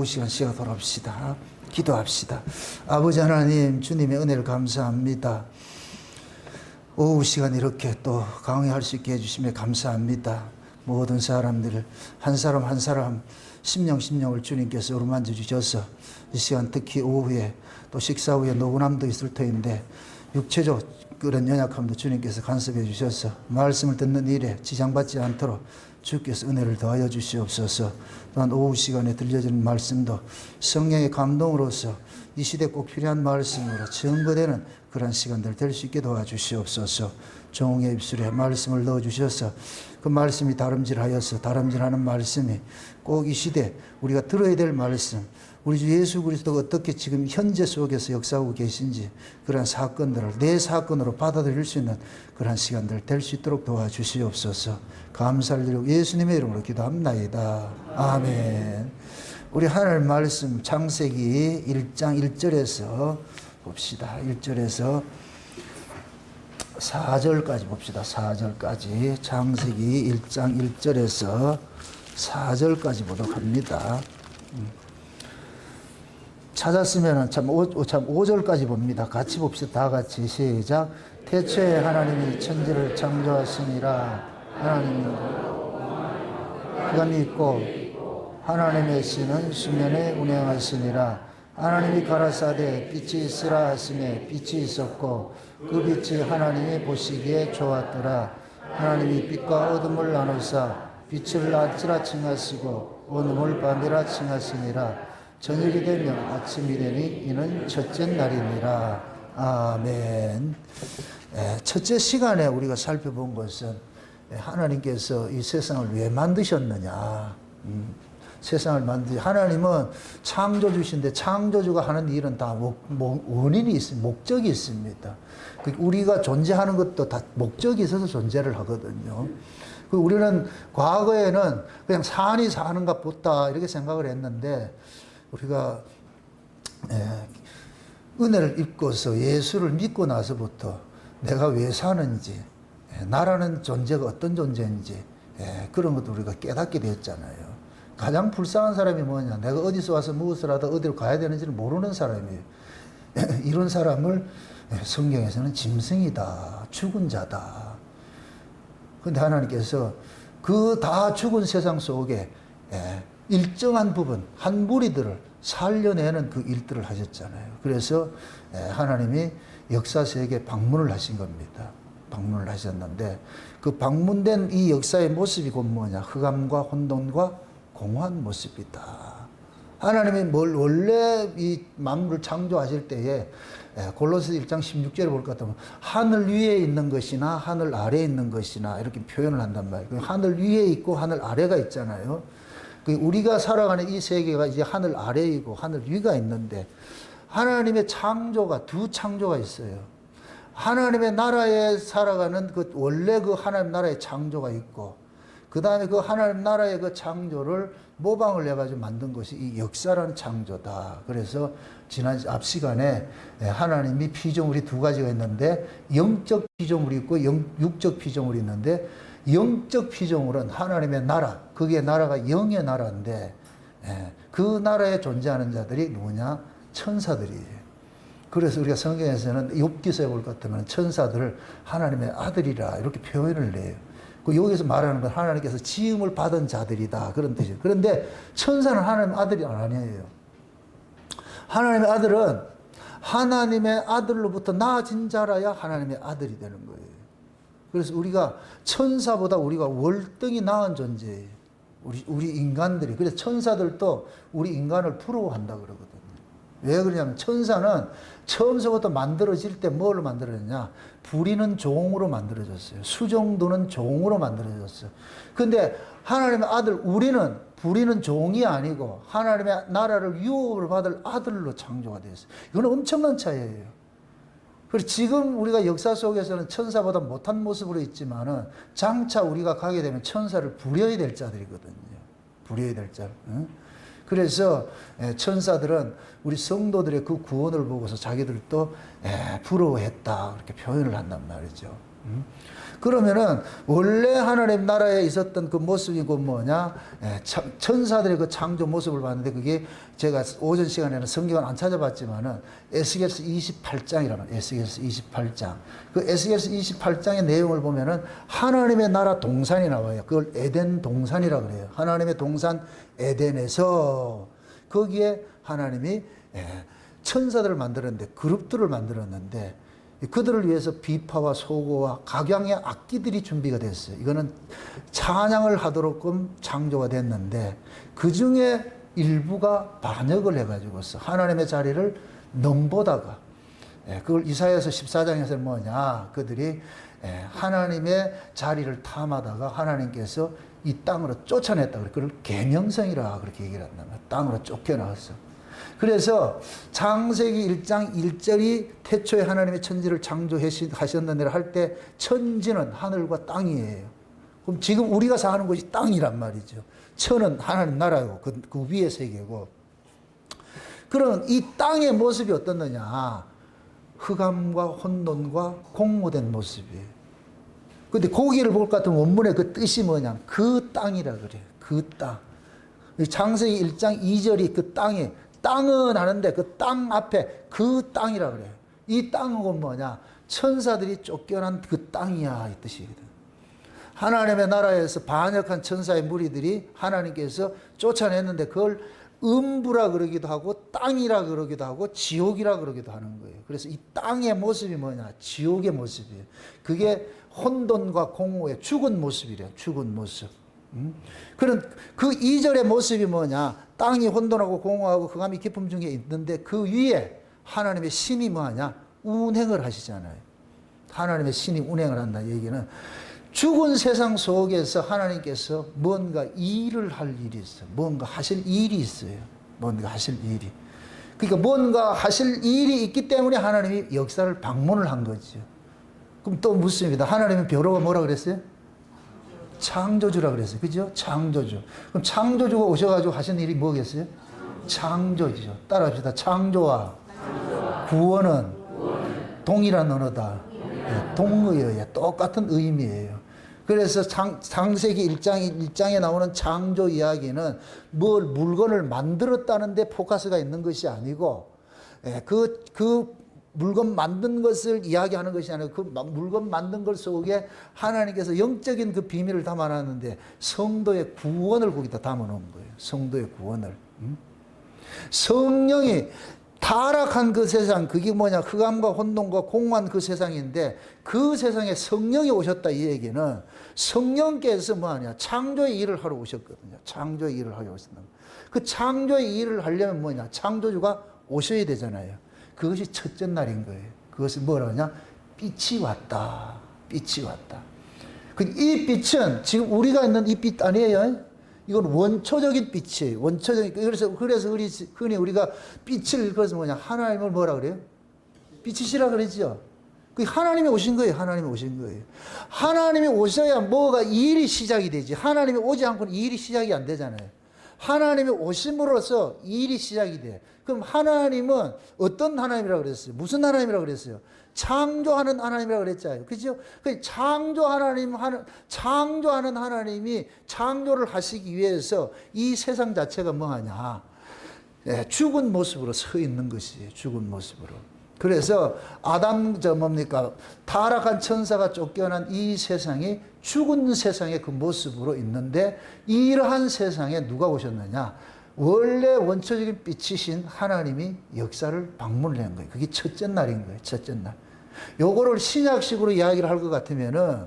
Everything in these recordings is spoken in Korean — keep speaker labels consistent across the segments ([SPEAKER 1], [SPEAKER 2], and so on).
[SPEAKER 1] 시간 돌아옵시다. 기도합시다. 아버지 하나님, 주님의 은혜를 감사합니다. 오후 시간 이렇게 또 강의할 수 있게 해주시며 감사합니다. 모든 사람들을 한 사람 한 사람 심령을 주님께서 어루만져 주셔서 이 시간 특히 오후에 또 식사 후에 노곤함도 있을 터인데 육체적 그런 연약함도 주님께서 간섭해 주셔서 말씀을 듣는 일에 지장받지 않도록 주께서 은혜를 더하여 주시옵소서. 또한 오후 시간에 들려지는 말씀도 성령의 감동으로서 이 시대에 꼭 필요한 말씀으로 증거되는 그런 시간들 될 수 있게 도와주시옵소서. 종의 입술에 말씀을 넣어주셔서 그 말씀이 다름질하는 말씀이 꼭 이 시대 우리가 들어야 될 말씀, 우리 주 예수 그리스도가 어떻게 지금 현재 속에서 역사하고 계신지 그런 사건들을 내 사건으로 받아들일 수 있는 그런 시간들 될 수 있도록 도와주시옵소서. 감사를 드리고 예수님의 이름으로 기도합나이다. 아멘. 우리 하늘 말씀 창세기 1장 1절에서 봅시다. 1절에서 4절까지 봅시다. 4절까지 창세기 1장 1절에서 4절까지 보도록 합니다. 찾았으면 참 5절까지 봅니다. 같이 봅시다. 다 같이 시작. 태초에 하나님이 천지를 창조하시니라. 하나님이 흑암이 있고 하나님의 씨는 수면에 운행하시니라. 하나님이 가라사대 빛이 있으라 하시매 빛이 있었고 그 빛이 하나님이 보시기에 좋았더라. 하나님이 빛과 어둠을 나누사 빛을 낮이라 칭하시고 어둠을 밤이라 칭하시니라. 저녁이 되면 아침이 되니 이는 첫째 날이니라. 아멘. 첫째 시간에 우리가 살펴본 것은 하나님께서 이 세상을 왜 만드셨느냐. 세상을 하나님은 창조주신데 창조주가 하는 일은 다 원인이 있습니다. 목적이 있습니다. 우리가 존재하는 것도 다 목적이 있어서 존재를 하거든요. 우리는 과거에는 그냥 산이 사는가 보다 이렇게 생각을 했는데 우리가 은혜를 입고서 예수를 믿고 나서부터 내가 왜 사는지, 나라는 존재가 어떤 존재인지 그런 것도 우리가 깨닫게 됐잖아요. 가장 불쌍한 사람이 뭐냐? 내가 어디서 와서 무엇을 하다 어디로 가야 되는지를 모르는 사람이에요. 이런 사람을 성경에서는 짐승이다, 죽은 자다. 그런데 하나님께서 그 다 죽은 세상 속에 일정한 부분, 한 무리들을 살려내는 그 일들을 하셨잖아요. 그래서 하나님이 역사 세계에 방문을 하신 겁니다. 방문을 하셨는데 그 방문된 이 역사의 모습이 곧 뭐냐? 흑암과 혼돈과 공허한 모습이다. 하나님이 원래 이 만물을 창조하실 때에 골로새 1장 16절에 볼 것 같으면 하늘 위에 있는 것이나 하늘 아래에 있는 것이나 이렇게 표현을 한단 말이에요. 하늘 위에 있고 하늘 아래가 있잖아요. 우리가 살아가는 이 세계가 이제 하늘 아래이고 하늘 위가 있는데 하나님의 창조가 두 창조가 있어요. 하나님의 나라에 살아가는 그 원래 그 하나님 나라의 창조가 있고 그 다음에 그 하나님 나라의 그 창조를 모방을 해가지고 만든 것이 이 역사라는 창조다. 그래서 지난 앞 시간에 하나님이 피조물이 두 가지가 있는데 영적 피조물이 있고 육적 피조물이 있는데 영적 피조물은 하나님의 나라, 그게 나라가 영의 나라인데 그 나라에 존재하는 자들이 누구냐? 천사들이에요. 그래서 우리가 성경에서는 욥기서에 볼 것 같으면 천사들을 하나님의 아들이라 이렇게 표현을 해요. 여기서 말하는 건 하나님께서 지음을 받은 자들이다 그런 뜻이에요. 그런데 천사는 하나님의 아들이 아니에요. 하나님의 아들은 하나님의 아들로부터 나아진 자라야 하나님의 아들이 되는 거예요. 그래서 우리가 천사보다 우리가 월등히 나은 존재예요. 우리 인간들이. 그래서 천사들도 우리 인간을 부러워한다 그러거든요. 왜 그러냐면 천사는 처음서부터 만들어질 때 뭘로 만들어졌냐? 부리는 종으로 만들어졌어요. 수종도는 종으로 만들어졌어요. 근데 하나님의 아들, 우리는 부리는 종이 아니고 하나님의 나라를 유업을 받을 아들로 창조가 되었어요. 이건 엄청난 차이예요. 그리고 지금 우리가 역사 속에서는 천사보다 못한 모습으로 있지만은 장차 우리가 가게 되면 천사를 부려야 될 자들이거든요. 부려야 될 자. 응? 그래서 천사들은 우리 성도들의 그 구원을 보고서 자기들도 부러워했다 그렇게 표현을 한단 말이죠. 그러면은 원래 하나님 나라에 있었던 그 모습이 그 뭐냐? 천사들의 그 창조 모습을 봤는데 그게 제가 오전 시간에는 성경을 안 찾아봤지만은 에스겔서 28장이라는 에스겔서 28장. 그 에스겔서 28장의 내용을 보면은 하나님의 나라 동산이 나와요. 그걸 에덴 동산이라 그래요. 하나님의 동산 에덴에서 거기에 하나님이 천사들을 만들었는데 그룹들을 만들었는데 그들을 위해서 비파와 소고와 각양의 악기들이 준비가 됐어요. 이거는 찬양을 하도록끔 창조가 됐는데 그 중에 일부가 반역을 해가지고서 하나님의 자리를 넘보다가 그걸 이사야서 14장에서 뭐냐 그들이 하나님의 자리를 탐하다가 하나님께서 이 땅으로 쫓아냈다. 그걸 계명성이라 그렇게 얘기를 한단 말이에요. 땅으로 쫓겨나왔어. 그래서 창세기 1장 1절이 태초에 하나님의 천지를 창조하셨느니라 할 때 천지는 하늘과 땅이에요. 그럼 지금 우리가 사는 곳이 땅이란 말이죠. 천은 하나님 나라고 그 위의 세계고. 그럼 이 땅의 모습이 어떻느냐? 흑암과 혼돈과 공모된 모습이에요. 근데 고기를 볼 것 같으면 원문의 그 뜻이 뭐냐? 그 땅이라 그래요. 그 땅. 창세기 1장 2절이 그 땅에 땅은 하는데 그 땅 앞에 그 땅이라 그래요. 이 땅은 뭐냐? 천사들이 쫓겨난 그 땅이야 이 뜻이거든. 하나님의 나라에서 반역한 천사의 무리들이 하나님께서 쫓아냈는데 그걸 음부라 그러기도 하고 땅이라 그러기도 하고 지옥이라 그러기도 하는 거예요. 그래서 이 땅의 모습이 뭐냐? 지옥의 모습이에요. 그게 혼돈과 공허의 죽은 모습이래요. 죽은 모습. 그런 그 2절의 모습이 뭐냐? 땅이 혼돈하고 공허하고 흑암이 깊음 중에 있는데 그 위에 하나님의 신이 뭐하냐? 운행을 하시잖아요. 하나님의 신이 운행을 한다 얘기는 죽은 세상 속에서 하나님께서 뭔가 일을 할 일이 있어요. 뭔가 하실 일이 있어요. 뭔가 하실 일이. 그러니까 뭔가 하실 일이 있기 때문에 하나님이 역사를 방문을 한 거죠. 그럼 또 묻습니다. 하나님은 벼로가 뭐라 그랬어요? 창조주라 그랬어요. 그죠? 창조주. 그럼 창조주가 오셔가지고 하신 일이 뭐겠어요? 창조죠. 따라합시다. 창조와 구원은 동일한 언어다. 동의어에 똑같은 의미예요. 그래서 창세기 1장에 나오는 창조 이야기는 물건을 만들었다는 데 포커스가 있는 것이 아니고 그 물건 만든 것을 이야기하는 것이 아니고 그 물건 만든 것 속에 하나님께서 영적인 그 비밀을 담아놨는데 성도의 구원을 거기다 담아놓은 거예요. 성도의 구원을. 성령이 타락한 그 세상, 그게 뭐냐? 흑암과 혼돈과 공허한 그 세상인데 그 세상에 성령이 오셨다 이 얘기는 성령께서 뭐하냐? 창조의 일을 하러 오셨거든요. 창조의 일을 하러 오셨다. 그 창조의 일을 하려면 뭐냐? 창조주가 오셔야 되잖아요. 그것이 첫째 날인 거예요. 그것이 뭐라 하냐? 빛이 왔다. 빛이 왔다. 이 빛은 지금 우리가 있는 이 빛 아니에요? 이건 원초적인 빛이에요. 원초적인. 그래서 흔히 우리가 빛을 그래서 뭐냐? 하나님을 뭐라 그래요? 빛이시라 그러죠. 그 하나님이 오신 거예요. 하나님이 오신 거예요. 하나님이 오셔야 뭐가 일이 시작이 되지. 하나님이 오지 않고는 일이 시작이 안 되잖아요. 하나님이 오심으로써 일이 시작이 돼. 그럼 하나님은 어떤 하나님이라고 그랬어요? 무슨 하나님이라고 그랬어요? 창조하는 하나님이라고 그랬잖아요. 그죠? 창조하는 하나님이 창조를 하시기 위해서 이 세상 자체가 뭐하냐? 죽은 모습으로 서 있는 것이에요. 죽은 모습으로. 그래서 타락한 천사가 쫓겨난 이 세상이 죽은 세상의 그 모습으로 있는데 이러한 세상에 누가 오셨느냐? 원래 원초적인 빛이신 하나님이 역사를 방문을 한 거예요. 그게 첫째 날인 거예요. 첫째 날. 요거를 신약식으로 이야기를 할 것 같으면은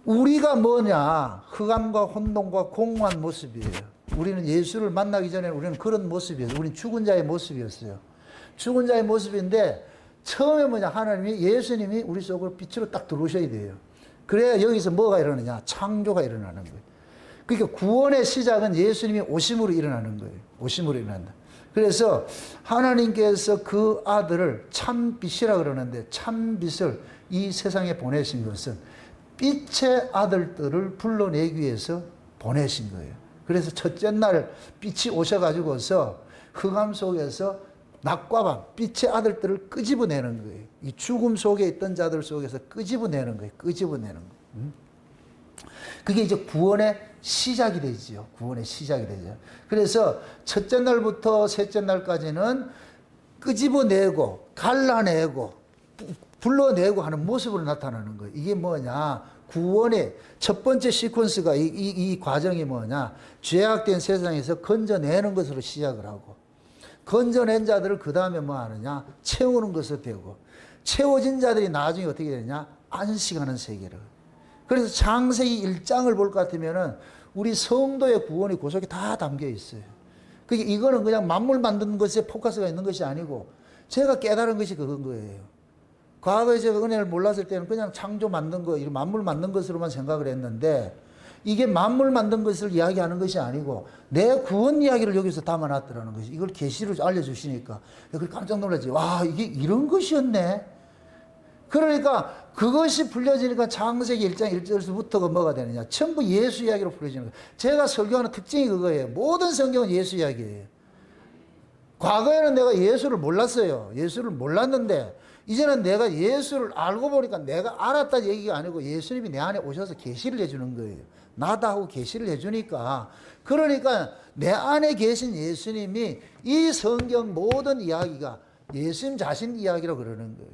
[SPEAKER 1] 우리가 뭐냐? 흑암과 혼돈과 공허한 모습이에요. 우리는 예수를 만나기 전에 우리는 그런 모습이었어요. 우리는 죽은 자의 모습이었어요. 죽은 자의 모습인데 처음에 뭐냐? 하나님이 예수님이 우리 속으로 빛으로 딱 들어오셔야 돼요. 그래야 여기서 뭐가 일어나냐? 창조가 일어나는 거예요. 그러니까 구원의 시작은 예수님이 오심으로 일어나는 거예요. 오심으로 일어난다. 그래서 하나님께서 그 아들을 참빛이라 그러는데 참빛을 이 세상에 보내신 것은 빛의 아들들을 불러내기 위해서 보내신 거예요. 그래서 첫째 날 빛이 오셔가지고서 흑암 속에서 낮과 밤 빛의 아들들을 끄집어내는 거예요. 이 죽음 속에 있던 자들 속에서 끄집어내는 거예요. 끄집어내는 거예요. 그게 이제 구원의 시작이 되지요. 구원의 시작이 되죠. 그래서 첫째 날부터 셋째 날까지는 끄집어내고 갈라내고 불러내고 하는 모습으로 나타나는 거예요. 이게 뭐냐? 구원의 첫 번째 시퀀스가 이 과정이 뭐냐? 죄악된 세상에서 건져내는 것으로 시작을 하고, 건져낸 자들을 그 다음에 뭐 하느냐? 채우는 것으로 되고, 채워진 자들이 나중에 어떻게 되느냐? 안식하는 세계를. 그래서 창세기 1장을 볼 것 같으면은 우리 성도의 구원이 그 속에 다 담겨 있어요. 그게 이거는 그냥 만물 만드는 것에 포커스가 있는 것이 아니고 제가 깨달은 것이 그건 거예요. 과거에 제가 은혜를 몰랐을 때는 그냥 창조 만든 거, 만물 만든 것으로만 생각을 했는데 이게 만물 만든 것을 이야기하는 것이 아니고 내 구원 이야기를 여기서 담아놨더라는 것이, 이걸 계시로 알려주시니까 그걸 깜짝 놀랐지. 와, 이게 이런 것이었네. 그러니까 그것이 풀려지니까 창세기 1장 1절에서부터가 뭐가 되느냐? 전부 예수 이야기로 풀려지는 거예요. 제가 설교하는 특징이 그거예요. 모든 성경은 예수 이야기예요. 과거에는 내가 예수를 몰랐어요. 예수를 몰랐는데 이제는 내가 예수를 알고 보니까 내가 알았다는 얘기가 아니고 예수님이 내 안에 오셔서 계시를 해주는 거예요. 나다 하고 계시를 해주니까, 그러니까 내 안에 계신 예수님이 이 성경 모든 이야기가 예수님 자신 이야기라고 그러는 거예요.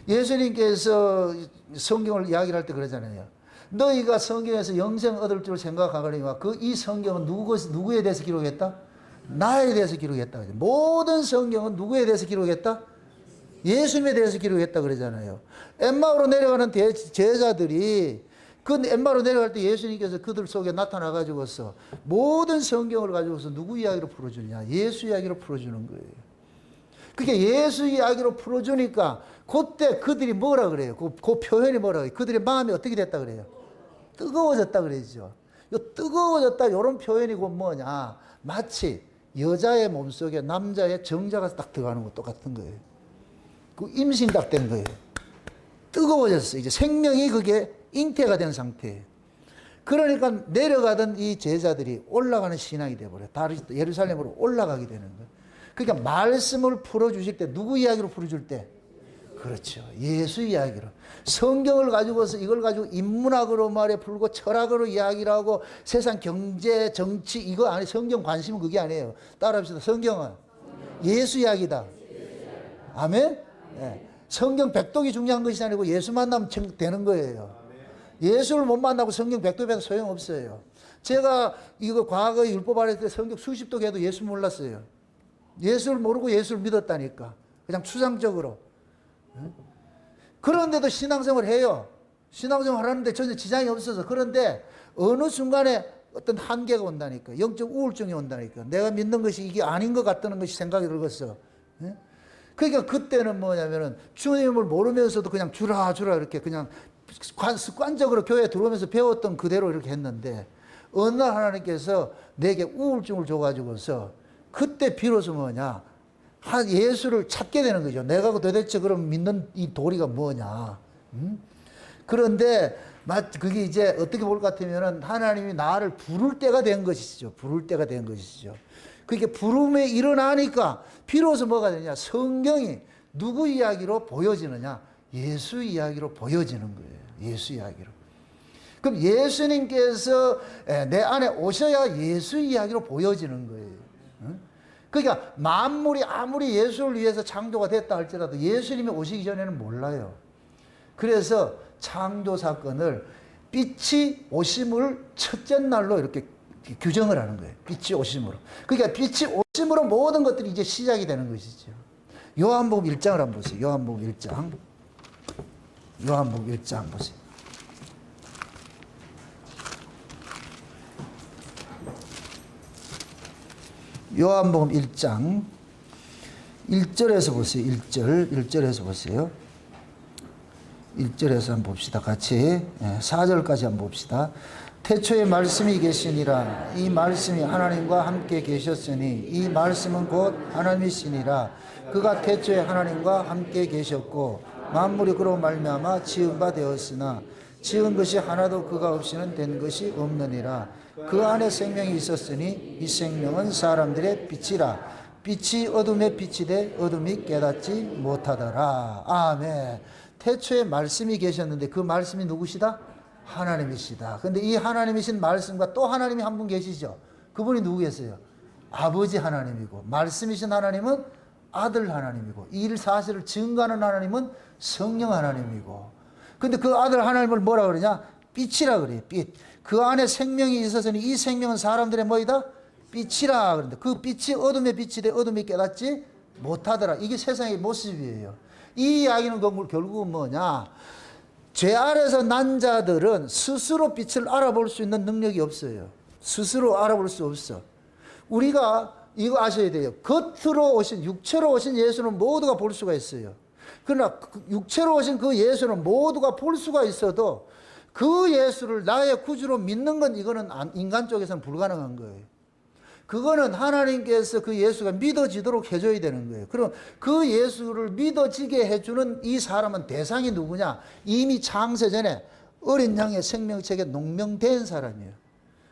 [SPEAKER 1] 예수님께서 성경을 이야기를 할 때 그러잖아요. 너희가 성경에서 영생 얻을 줄 생각하거니와 이 성경은 누구에 대해서 기록했다? 나에 대해서 기록했다. 모든 성경은 누구에 대해서 기록했다? 예수님에 대해서 기록했다 그러잖아요. 엠마오로 내려가는 제자들이 그 엠마오로 내려갈 때 예수님께서 그들 속에 나타나 가지고서 모든 성경을 가지고서 누구 이야기로 풀어주냐? 예수 이야기로 풀어주는 거예요. 그게 예수 이야기로 풀어주니까 그때 그들이 뭐라 그래요? 그 표현이 뭐라 그래요? 그들의 마음이 어떻게 됐다 그래요? 뜨거워졌다 그러죠. 요 뜨거워졌다 이런 표현이 곧 뭐냐? 마치 여자의 몸속에 남자의 정자가 딱 들어가는 것 똑같은 거예요. 그 임신 딱 된 거예요. 뜨거워졌어요. 이제 생명이 그게 잉태가 된 상태예요. 그러니까 내려가던 이 제자들이 올라가는 신앙이 되어버려요. 예루살렘으로 올라가게 되는 거예요. 그러니까 말씀을 풀어주실 때 누구 이야기로 풀어줄 때? 그렇죠. 예수 이야기로. 성경을 가지고서 이걸 가지고 인문학으로 말해 풀고 철학으로 이야기를 하고 세상 경제, 정치 이거 아니, 성경 관심은 그게 아니에요. 따라합시다. 성경은 예수 이야기다. 아멘? 네. 성경 백독이 중요한 것이 아니고 예수 만나면 되는 거예요. 예수를 못 만나고 성경 백독에도 소용없어요. 제가 이거 과거에 율법 아래 때 성경 수십 독 해도 예수 몰랐어요. 예수를 모르고 예수를 믿었다니까. 그냥 추상적으로. 그런데도 신앙생활을 해요. 신앙생활 하는데 전혀 지장이 없어서. 그런데 어느 순간에 어떤 한계가 온다니까. 영적 우울증이 온다니까. 내가 믿는 것이 이게 아닌 것 같다는 것이 생각이 들었어. 그러니까 그때는 뭐냐면은 주님을 모르면서도 그냥 주라 이렇게 그냥 습관적으로 교회에 들어오면서 배웠던 그대로 이렇게 했는데 어느 날 하나님께서 내게 우울증을 줘가지고서 그때 비로소 뭐냐, 예수를 찾게 되는 거죠. 내가 도대체 그럼 믿는 이 도리가 뭐냐. 그런데 그게 이제 어떻게 볼 것 같으면은 하나님이 나를 부를 때가 된 것이죠. 부를 때가 된 것이죠. 그게 부름에 일어나니까 비로소 뭐가 되냐, 성경이 누구 이야기로 보여지느냐, 예수 이야기로 보여지는 거예요. 예수 이야기로. 그럼 예수님께서 내 안에 오셔야 예수 이야기로 보여지는 거예요. 그러니까 만물이 아무리 예수를 위해서 창조가 됐다 할지라도 예수님이 오시기 전에는 몰라요. 그래서 창조 사건을 빛이 오심을 첫째 날로 이렇게 규정을 하는 거예요. 빛이 오심으로. 그러니까 빛이 오심으로 모든 것들이 이제 시작이 되는 것이죠. 요한복음 1장을 한번 보세요. 요한복음 1장. 요한복음 1장 한번 보세요. 요한복음 1장 1절에서 보세요. 1절에서 보세요. 1절에서 한번 봅시다. 같이 4절까지 한번 봅시다. 태초에 말씀이 계시니라. 이 말씀이 하나님과 함께 계셨으니 이 말씀은 곧 하나님이시니라. 그가 태초에 하나님과 함께 계셨고 만물이 그로 말미암아 지은 바 되었으나 지은 것이 하나도 그가 없이는 된 것이 없느니라. 그 안에 생명이 있었으니 이 생명은 사람들의 빛이라. 빛이 어둠에 빛이 돼 어둠이 깨닫지 못하더라. 아멘. 태초에 말씀이 계셨는데 그 말씀이 누구시다? 하나님이시다. 근데 이 하나님이신 말씀과 또 하나님이 한 분 계시죠. 그분이 누구겠어요? 아버지 하나님이고, 말씀이신 하나님은 아들 하나님이고, 이 일 사실을 증거하는 하나님은 성령 하나님이고. 근데 그 아들 하나님을 뭐라 그러냐? 빛이라 그래요. 빛. 그 안에 생명이 있어서니 이 생명은 사람들의 뭐이다? 빛이라 그런데 그 빛이 어둠에 빛이 돼 어둠이 깨닫지 못하더라. 이게 세상의 모습이에요. 이 이야기는 결국은 뭐냐? 죄 아래서 난 자들은 스스로 빛을 알아볼 수 있는 능력이 없어요. 스스로 알아볼 수 없어. 우리가 이거 아셔야 돼요. 겉으로 오신, 육체로 오신 예수는 모두가 볼 수가 있어요. 그러나 육체로 오신 그 예수는 모두가 볼 수가 있어도 그 예수를 나의 구주로 믿는 건 이거는 인간 쪽에서는 불가능한 거예요. 그거는 하나님께서 그 예수가 믿어지도록 해줘야 되는 거예요. 그럼 그 예수를 믿어지게 해주는 이 사람은 대상이 누구냐? 이미 창세전에 어린 양의 생명책에 농명된 사람이에요.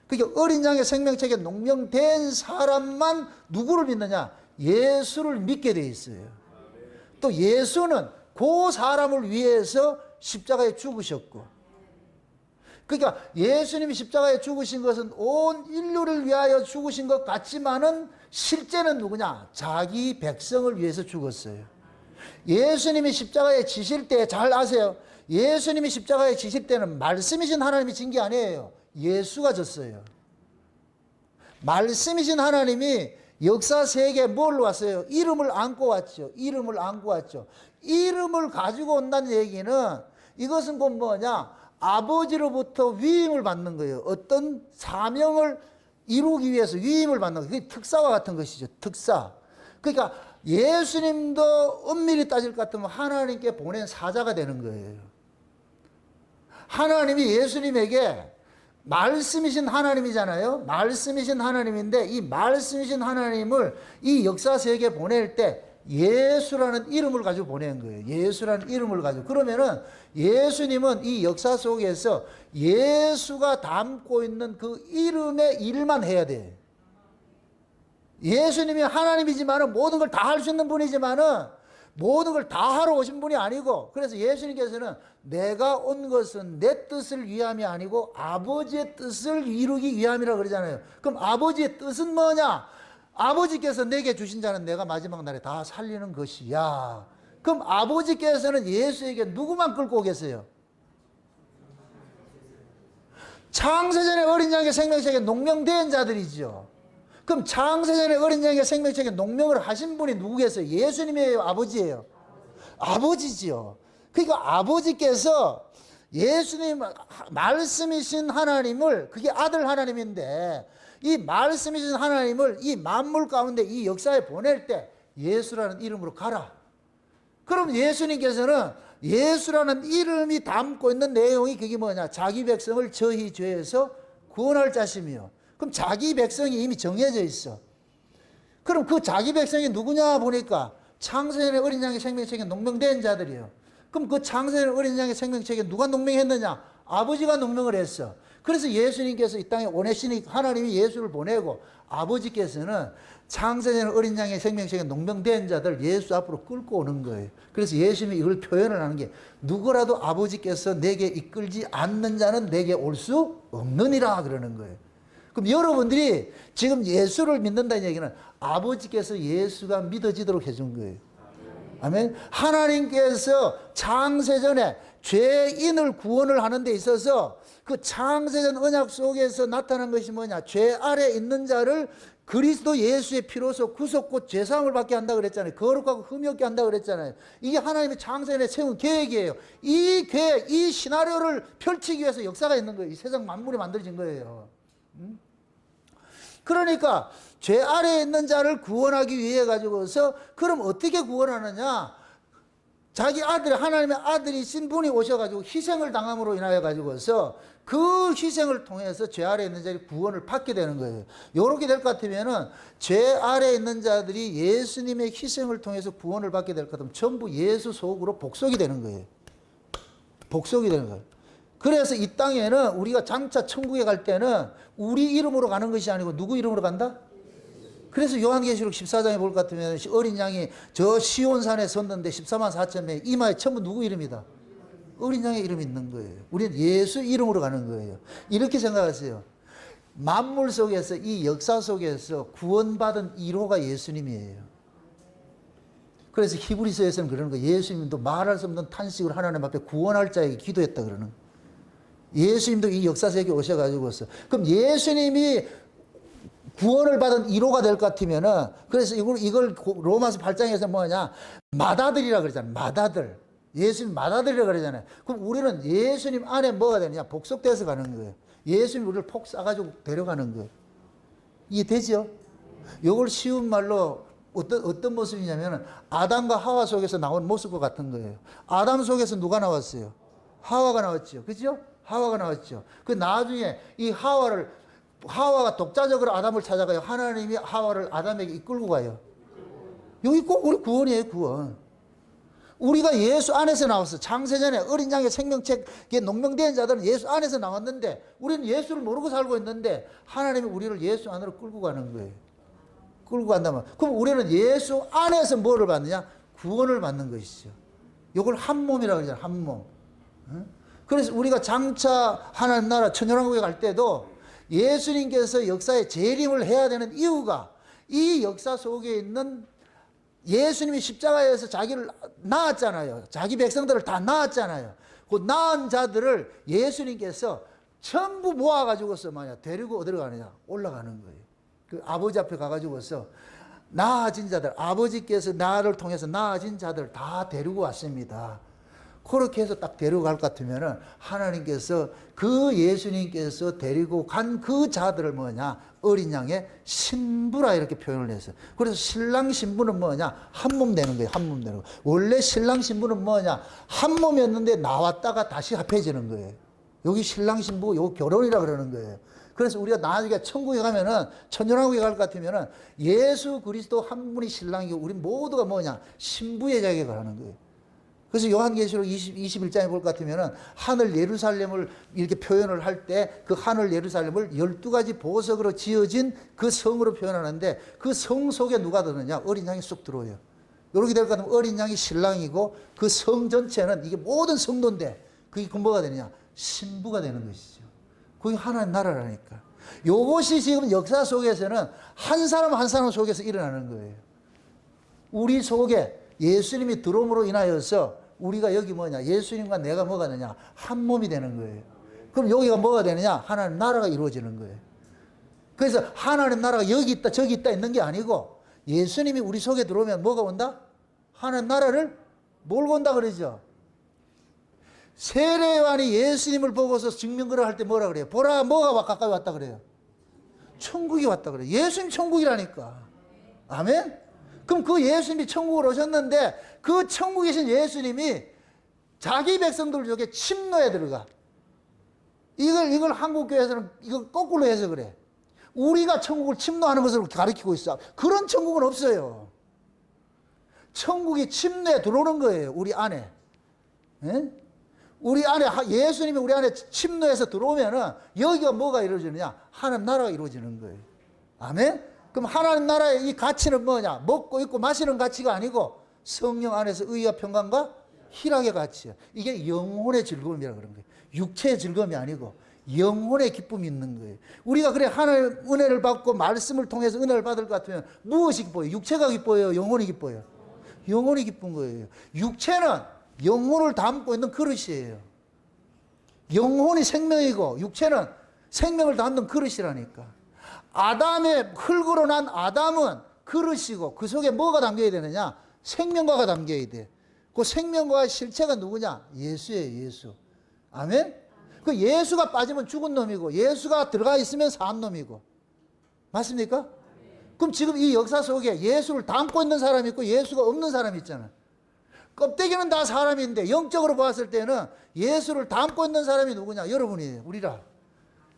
[SPEAKER 1] 그러니까 어린 양의 생명책에 농명된 사람만 누구를 믿느냐? 예수를 믿게 돼 있어요. 또 예수는 그 사람을 위해서 십자가에 죽으셨고, 그러니까 예수님이 십자가에 죽으신 것은 온 인류를 위하여 죽으신 것 같지만은 실제는 누구냐? 자기 백성을 위해서 죽었어요. 예수님이 십자가에 지실 때 잘 아세요. 예수님이 십자가에 지실 때는 말씀이신 하나님이 진 게 아니에요. 예수가 졌어요. 말씀이신 하나님이 역사 세계에 뭘로 왔어요? 이름을 안고 왔죠. 이름을 안고 왔죠. 이름을 가지고 온다는 얘기는 이것은 곧 뭐냐? 아버지로부터 위임을 받는 거예요. 어떤 사명을 이루기 위해서 위임을 받는 거예요. 그게 특사와 같은 것이죠. 특사. 그러니까 예수님도 엄밀히 따질 것 같으면 하나님께 보낸 사자가 되는 거예요. 하나님이 예수님에게 말씀이신 하나님이잖아요. 말씀이신 하나님인데 이 말씀이신 하나님을 이 역사 세계에 보낼 때 예수라는 이름을 가지고 보낸 거예요. 예수라는 이름을 가지고. 그러면은 예수님은 이 역사 속에서 예수가 담고 있는 그 이름의 일만 해야 돼. 예수님이 하나님이지만은 모든 걸 다 할 수 있는 분이지만은 모든 걸 다 하러 오신 분이 아니고, 그래서 예수님께서는 내가 온 것은 내 뜻을 위함이 아니고 아버지의 뜻을 이루기 위함이라고 그러잖아요. 그럼 아버지의 뜻은 뭐냐? 아버지께서 내게 주신 자는 내가 마지막 날에 다 살리는 것이야. 그럼 아버지께서는 예수에게 누구만 끌고 오겠어요? 창세전에 어린 양의 생명책에 농명된 자들이죠. 그럼 창세전에 어린 양의 생명책에 농명을 하신 분이 누구겠어요? 예수님이에요? 아버지예요? 아버지지요. 그러니까 아버지께서 예수님 말씀이신 하나님을, 그게 아들 하나님인데 이 말씀이신 하나님을 이 만물 가운데 이 역사에 보낼 때 예수라는 이름으로 가라. 그럼 예수님께서는 예수라는 이름이 담고 있는 내용이 그게 뭐냐? 자기 백성을 저희 죄에서 구원할 자심이요. 그럼 자기 백성이 이미 정해져 있어. 그럼 그 자기 백성이 누구냐 보니까 창세전에 어린 양의 생명책에 농명된 자들이에요. 그럼 그 창세전에 어린 양의 생명책에 누가 농명했느냐? 아버지가 농명을 했어. 그래서 예수님께서 이 땅에 오내시니 하나님이 예수를 보내고 아버지께서는 창세전에 어린 양의 생명책에 농명된 자들 예수 앞으로 끌고 오는 거예요. 그래서 예수님이 이걸 표현을 하는 게 누구라도 아버지께서 내게 이끌지 않는 자는 내게 올 수 없느니라 그러는 거예요. 그럼 여러분들이 지금 예수를 믿는다는 얘기는 아버지께서 예수가 믿어지도록 해준 거예요. 아멘. 하나님께서 창세전에 죄인을 구원을 하는 데 있어서 그 창세전 언약 속에서 나타난 것이 뭐냐? 죄 아래 있는 자를 그리스도 예수의 피로서 구속고 죄사함을 받게 한다 그랬잖아요. 거룩하고 흠이 없게 한다 그랬잖아요. 이게 하나님의 창세전에 세운 계획이에요. 이 계획, 이 시나리오를 펼치기 위해서 역사가 있는 거예요. 이 세상 만물이 만들어진 거예요. 그러니까 죄 아래에 있는 자를 구원하기 위해 가지고서 그럼 어떻게 구원하느냐? 자기 아들, 하나님의 아들이신 분이 오셔가지고 희생을 당함으로 인하여 가지고서 그 희생을 통해서 죄 아래에 있는 자들이 구원을 받게 되는 거예요. 요렇게 될 것 같으면은 죄 아래에 있는 자들이 예수님의 희생을 통해서 구원을 받게 될 것 같으면 전부 예수 속으로 복속이 되는 거예요. 복속이 되는 거예요. 그래서 이 땅에는 우리가 장차 천국에 갈 때는 우리 이름으로 가는 것이 아니고 누구 이름으로 간다? 그래서 요한계시록 14장에 볼 것 같으면 어린 양이 저 시온산에 섰는데 14만 4천 명 이마에 전부 누구 이름이다? 어린 양의 이름이 있는 거예요. 우리는 예수 이름으로 가는 거예요. 이렇게 생각하세요. 만물 속에서 이 역사 속에서 구원받은 1호가 예수님이에요. 그래서 히브리서에서는 그러는 거예요. 예수님도 말할 수 없는 탄식을 하나님 앞에 구원할 자에게 기도했다 그러는 거예요. 예수님도 이 역사 세계에 오셔가지고서 그럼 예수님이 구원을 받은 1호가 될 것 같으면은 그래서 이걸 로마서 8장에서 뭐냐 맏아들이라 그러잖아요. 맏아들. 예수님 맏아들이라 그러잖아요. 그럼 우리는 예수님 안에 뭐가 되느냐 복속돼서 가는 거예요. 예수님 우리를 폭 싸가지고 데려가는 거예요. 이해되죠? 이걸 쉬운 말로 어떤 모습이냐면 아담과 하와 속에서 나온 모습과 같은 거예요. 아담 속에서 누가 나왔어요? 하와가 나왔죠. 그죠? 하와가 나왔죠. 그 나중에 이 하와가 독자적으로 아담을 찾아가요. 하나님이 하와를 아담에게 이끌고 가요. 여기 꼭 우리 구원이에요, 구원. 우리가 예수 안에서 나왔어. 창세전에 어린 양의 생명책에 농명된 자들은 예수 안에서 나왔는데 우리는 예수를 모르고 살고 있는데 하나님이 우리를 예수 안으로 끌고 가는 거예요. 끌고 간다면 그럼 우리는 예수 안에서 뭐를 받느냐? 구원을 받는 것이죠. 이걸 한 몸이라고 그러잖아요. 한 몸. 그래서 우리가 장차 하나님 나라 천년왕국에 갈 때도 예수님께서 역사에 재림을 해야 되는 이유가 이 역사 속에 있는 예수님이 십자가에서 자기를 낳았잖아요. 자기 백성들을 다 낳았잖아요. 그 낳은 자들을 예수님께서 전부 모아가지고서 데리고 어디로 가느냐? 올라가는 거예요. 그 아버지 앞에 가가지고서 낳아진 자들, 아버지께서 나를 통해서 낳아진 자들 다 데리고 왔습니다. 그렇게 해서 딱 데려갈 것 같으면은 하나님께서 그 예수님께서 데리고 간 그 자들을 뭐냐? 어린 양의 신부라 이렇게 표현을 했어요. 그래서 신랑 신부는 뭐냐? 한 몸 되는 거예요. 한 몸 되는 거. 원래 신랑 신부는 뭐냐? 한 몸이었는데 나왔다가 다시 합해지는 거예요. 여기 신랑 신부, 요 결혼이라 그러는 거예요. 그래서 우리가 나중에 천국에 가면은 천년왕국에 갈 것 같으면은 예수 그리스도 한 분이 신랑이고 우리 모두가 뭐냐? 신부의 자격을 하는 거예요. 그래서 요한계시록 21장에 볼 것 같으면은 하늘 예루살렘을 이렇게 표현을 할 때 그 하늘 예루살렘을 12가지 보석으로 지어진 그 성으로 표현하는데 그 성 속에 누가 드느냐? 어린 양이 쑥 들어오요. 이렇게 될 것 같으면 어린 양이 신랑이고 그 성 전체는 이게 모든 성도인데 그게 뭐가 되느냐? 신부가 되는 것이죠. 그게 하나님 나라라니까. 요것이 지금 역사 속에서는 한 사람 한 사람 속에서 일어나는 거예요. 우리 속에 예수님이 들어옴으로 인하여서 우리가 여기 뭐냐? 예수님과 내가 뭐가 되냐? 한 몸이 되는 거예요. 그럼 여기가 뭐가 되느냐? 하나님 나라가 이루어지는 거예요. 그래서 하나님 나라가 여기 있다 저기 있다 있는 게 아니고 예수님이 우리 속에 들어오면 뭐가 온다? 하나님 나라를 몰고 온다 그러죠. 세례요한이 예수님을 보고서 증명거를 할 때 뭐라 그래요? 보라 뭐가 가까이 왔다 그래요? 천국이 왔다 그래요. 예수님 천국이라니까. 아멘? 그럼 그 예수님이 천국으로 오셨는데 그 천국에 계신 예수님이 자기 백성들 중에 침노에 들어가. 이걸 한국교회에서는 이걸 거꾸로 해서 그래. 우리가 천국을 침노하는 것으로 가르치고 있어. 그런 천국은 없어요. 천국이 침노에 들어오는 거예요. 우리 안에. 예? 우리 안에 예수님이 우리 안에 침노해서 들어오면은 여기가 뭐가 이루어지느냐? 하나님 나라가 이루어지는 거예요. 아멘? 그럼 하나님 나라의 이 가치는 뭐냐? 먹고 입고 마시는 가치가 아니고 성령 안에서 의와 평강과 희락의 가치야. 이게 영혼의 즐거움이라 그런 거예요. 육체의 즐거움이 아니고 영혼의 기쁨이 있는 거예요. 우리가 그래 하나님 은혜를 받고 말씀을 통해서 은혜를 받을 것 같으면 무엇이 기뻐요? 육체가 기뻐요? 영혼이 기뻐요? 영혼이 기쁜 거예요. 육체는 영혼을 담고 있는 그릇이에요. 영혼이 생명이고 육체는 생명을 담는 그릇이라니까. 아담의 흙으로 난 아담은 그릇이고 그 속에 뭐가 담겨야 되느냐? 생명과가 담겨야 돼. 그 생명과의 실체가 누구냐? 예수예요, 예수. 아멘? 그 예수가 빠지면 죽은 놈이고 예수가 들어가 있으면 산 놈이고. 맞습니까? 그럼 지금 이 역사 속에 예수를 담고 있는 사람이 있고 예수가 없는 사람이 있잖아. 껍데기는 다 사람인데 영적으로 봤을 때는 예수를 담고 있는 사람이 누구냐? 여러분이에요. 우리라.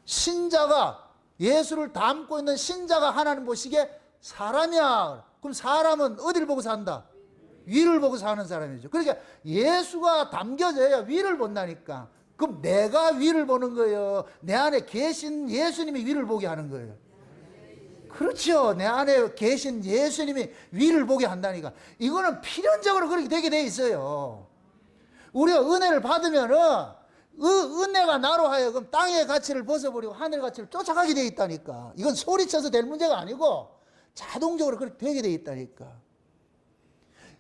[SPEAKER 1] 신자가 예수를 담고 있는 신자가 하나님 보시기에 사람이야. 그럼 사람은 어디를 보고 산다? 위를 보고 사는 사람이죠. 그러니까 예수가 담겨져야 위를 본다니까. 그럼 내가 위를 보는 거예요? 내 안에 계신 예수님이 위를 보게 하는 거예요. 그렇죠. 내 안에 계신 예수님이 위를 보게 한다니까. 이거는 필연적으로 그렇게 되게 돼 있어요. 우리가 은혜를 받으면은 은혜가 나로 하여금 땅의 가치를 벗어버리고 하늘 가치를 쫓아가게 돼 있다니까. 이건 소리쳐서 될 문제가 아니고 자동적으로 그렇게 되게 돼 있다니까.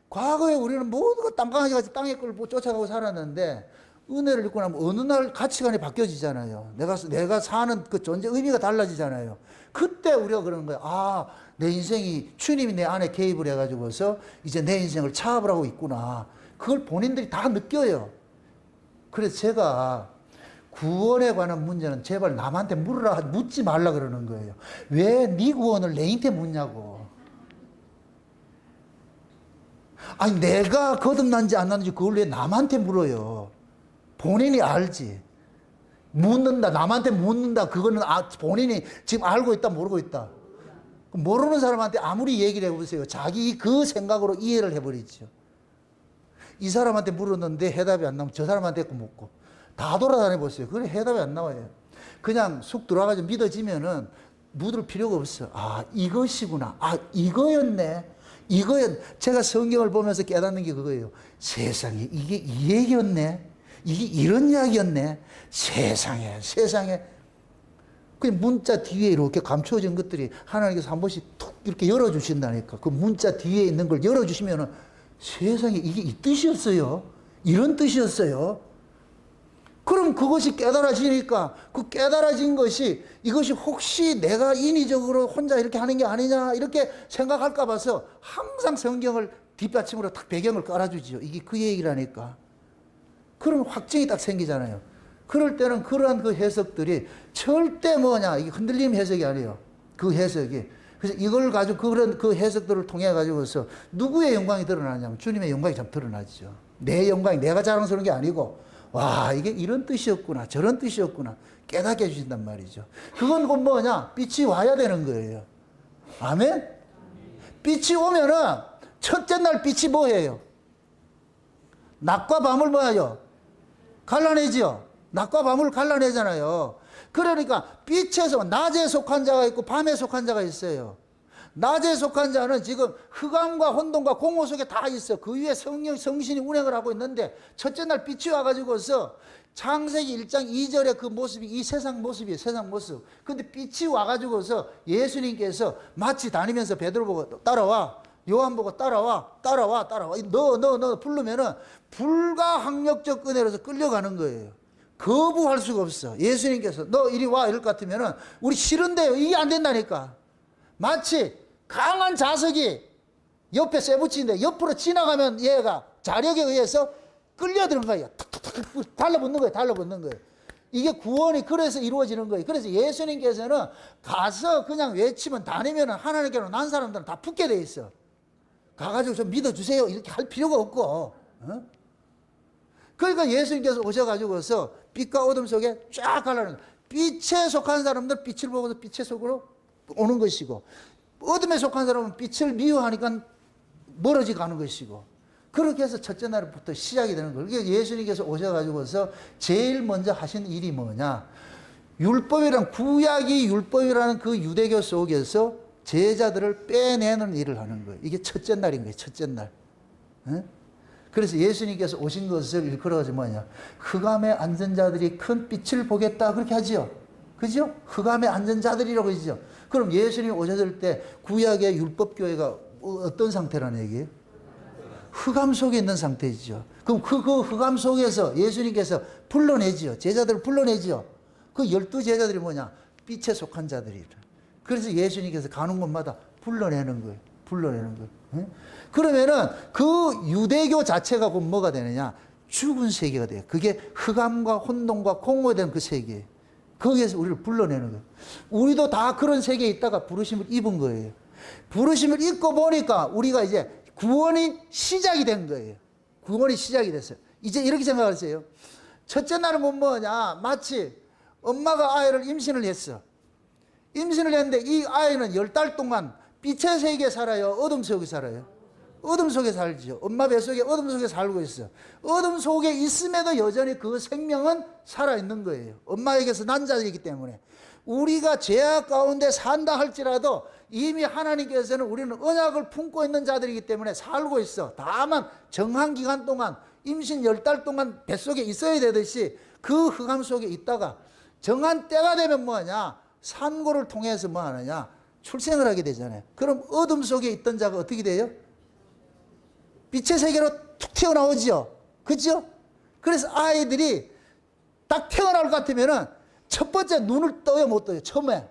[SPEAKER 1] 과거에 우리는 모두가 땅강아지 같이 땅의 걸 쫓아가고 살았는데 은혜를 입고 나면 어느 날 가치관이 바뀌어지잖아요. 내가 사는 그 존재 의미가 달라지잖아요. 그때 우리가 그러는 거예요. 아, 내 인생이 주님이 내 안에 개입을 해가지고서 이제 내 인생을 차압을 하고 있구나. 그걸 본인들이 다 느껴요. 그래서 제가 구원에 관한 문제는 제발 남한테 묻지 말라 그러는 거예요. 왜 네 구원을 내한테 묻냐고. 아니, 내가 거듭난지 안 났는지 그걸 왜 남한테 물어요. 본인이 알지. 묻는다, 남한테 묻는다, 그거는 본인이 지금 알고 있다, 모르고 있다. 모르는 사람한테 아무리 얘기를 해보세요. 자기 그 생각으로 이해를 해버리죠. 이 사람한테 물었는데 해답이 안 나오면 저 사람한테 거 묻고 다 돌아다녀 보세요. 그래 해답이 안 나와요. 그냥 쑥 들어가서 믿어지면은 묻을 필요가 없어. 아, 이것이구나. 아, 이거였네. 제가 성경을 보면서 깨닫는 게 그거예요. 세상에 이게 이 얘기였네. 이게 이런 이야기였네. 세상에. 그 문자 뒤에 이렇게 감추어진 것들이 하나님께서 한 번씩 툭 이렇게 열어주신다니까. 그 문자 뒤에 있는 걸 열어주시면은 세상에 이게 이 뜻이었어요. 이런 뜻이었어요. 그럼 그것이 깨달아지니까 그 깨달아진 것이 이것이 혹시 내가 인위적으로 혼자 이렇게 하는 게 아니냐 이렇게 생각할까 봐서 항상 성경을 뒷받침으로 딱 배경을 깔아주지요. 이게 그 얘기라니까. 그럼 확증이 딱 생기잖아요. 그럴 때는 그러한 그 해석들이 절대 이게 흔들림 해석이 아니에요. 그 해석이. 그래서 이걸 가지고 그런 그 해석들을 통해 가지고서 누구의 영광이 드러나냐면 주님의 영광이 참 드러나죠. 내 영광이 내가 자랑스러운 게 아니고 와, 이게 이런 뜻이었구나, 저런 뜻이었구나 깨닫게 해주신단 말이죠. 그건 빛이 와야 되는 거예요. 아멘? 빛이 오면은 첫째 날 빛이 뭐예요? 낮과 밤을 뭐예요? 갈라내지요. 낮과 밤을 갈라내잖아요. 그러니까 빛에서 낮에 속한 자가 있고 밤에 속한 자가 있어요. 낮에 속한 자는 지금 흑암과 혼돈과 공허 속에 다 있어. 그 위에 성신이 운행을 하고 있는데 첫째 날 빛이 와가지고서 창세기 1장 2절의 그 모습이 이 세상 모습이에요. 세상 모습. 근데 빛이 와가지고서 예수님께서 마치 다니면서 베드로 보고 따라와. 요한 보고 따라와. 너 부르면은 불가항력적 은혜로서 끌려가는 거예요. 거부할 수가 없어. 예수님께서 너 이리 와 이럴 것 같으면은 우리 싫은데요. 이게 안 된다니까. 마치 강한 자석이 옆에 쇠붙이는데 옆으로 지나가면 얘가 자력에 의해서 끌려드는 거예요. 탁탁탁 달라붙는 거예요. 이게 구원이 그래서 이루어지는 거예요. 그래서 예수님께서는 가서 그냥 외치면 다니면 하나님께로 난 사람들은 다 붙게 돼 있어. 가가지고 좀 믿어주세요 이렇게 할 필요가 없고. 어? 그러니까 예수님께서 오셔가지고서 빛과 어둠 속에 쫙 가라는 거예요. 빛에 속한 사람들 빛을 보고서 빛의 속으로 오는 것이고 어둠에 속한 사람은 빛을 미워하니까 멀어져 가는 것이고 그렇게 해서 첫째 날부터 시작이 되는 거예요. 그러니까 예수님께서 오셔가지고서 제일 먼저 하신 일이 뭐냐. 구약이 율법이라는 그 유대교 속에서 제자들을 빼내는 일을 하는 거예요. 이게 첫째 날인 거예요. 첫째 날. 네? 그래서 예수님께서 오신 것을 일컬어가지고 흑암에 앉은 자들이 큰 빛을 보겠다 그렇게 하지요. 그죠? 흑암에 앉은 자들이라고 하죠. 그럼 예수님이 오셨을 때 구약의 율법교회가 어떤 상태라는 얘기예요? 흑암 속에 있는 상태이죠. 그럼 그 흑암 속에서 예수님께서 불러내지요. 제자들을 불러내지요. 그 12제자들이 빛에 속한 자들이라. 그래서 예수님께서 가는 곳마다 불러내는 거예요. 예? 그러면은 그 유대교 자체가 곧 뭐가 되느냐? 죽은 세계가 돼요. 그게 흑암과 혼돈과 공허에 대한 그 세계예요. 거기에서 우리를 불러내는 거예요. 우리도 다 그런 세계에 있다가 부르심을 입은 거예요. 부르심을 입고 보니까 우리가 이제 구원이 시작이 된 거예요. 구원이 시작이 됐어요. 이제 이렇게 생각하세요. 첫째 날은 마치 엄마가 아이를 임신을 했어. 임신을 했는데 이 아이는 10달 동안 빛의 세계에 살아요? 어둠 속에 살아요? 어둠 속에 살죠. 엄마 뱃속에 어둠 속에 살고 있어. 어둠 속에 있음에도 여전히 그 생명은 살아있는 거예요. 엄마에게서 난 자이기 때문에. 우리가 죄악 가운데 산다 할지라도 이미 하나님께서는 우리는 언약을 품고 있는 자들이기 때문에 살고 있어. 다만 정한 기간 동안 임신 10달 동안 뱃속에 있어야 되듯이 그 흑암 속에 있다가 정한 때가 되면 뭐하냐? 산고를 통해서 뭐하느냐? 출생을 하게 되잖아요. 그럼 어둠 속에 있던 자가 어떻게 돼요? 빛의 세계로 툭 튀어나오죠. 그죠? 그래서 아이들이 딱 태어날 것 같으면은 첫 번째 눈을 떠요, 못 떠요? 처음에.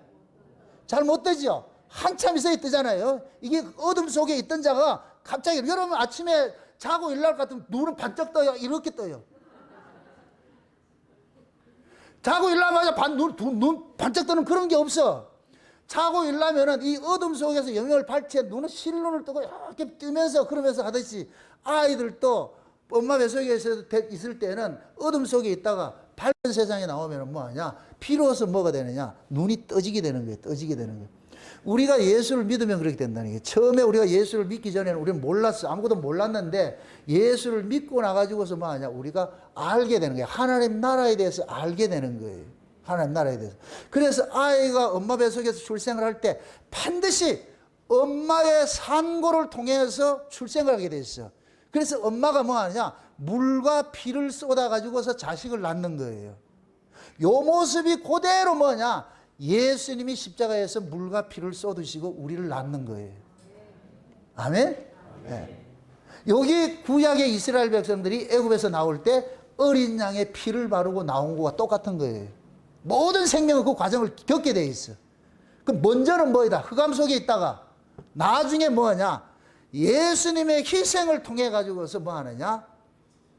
[SPEAKER 1] 잘 못 뜨죠? 한참 있어야 뜨잖아요. 이게 어둠 속에 있던 자가 갑자기, 여러분 아침에 자고 일어날 것 같으면 눈은 반짝 떠요? 이렇게 떠요. 자고 일어나자마자 눈 반짝 뜨는 그런 게 없어. 자고 일어나면은 이 어둠 속에서 영역을 발치해 눈은 실눈을 뜨고 이렇게 뜨면서 그러면서 하듯이 아이들도 엄마 뱃속에 있을 때는 어둠 속에 있다가 밝은 세상에 나오면 뭐하냐? 비로소 뭐가 되느냐? 눈이 떠지게 되는 거예요. 떠지게 되는 거예요. 우리가 예수를 믿으면 그렇게 된다는 거예요. 처음에 우리가 예수를 믿기 전에는 우리는 몰랐어. 아무것도 몰랐는데 예수를 믿고 나가지고서 뭐하냐? 우리가 알게 되는 거예요. 하나님 나라에 대해서 알게 되는 거예요. 하나님 나라에 대해서. 그래서 아이가 엄마 뱃속에서 출생을 할 때 반드시 엄마의 산고를 통해서 출생을 하게 돼 있어. 그래서 엄마가 뭐 하느냐? 물과 피를 쏟아가지고서 자식을 낳는 거예요. 요 모습이 그대로 뭐냐? 예수님이 십자가에서 물과 피를 쏟으시고 우리를 낳는 거예요. 아멘? 네. 여기 구약의 이스라엘 백성들이 애굽에서 나올 때 어린 양의 피를 바르고 나온 거와 똑같은 거예요. 모든 생명은 그 과정을 겪게 돼 있어. 그럼 먼저는 뭐이다? 흑암 속에 있다가 나중에 뭐하냐? 예수님의 희생을 통해 가지고서 뭐 하느냐?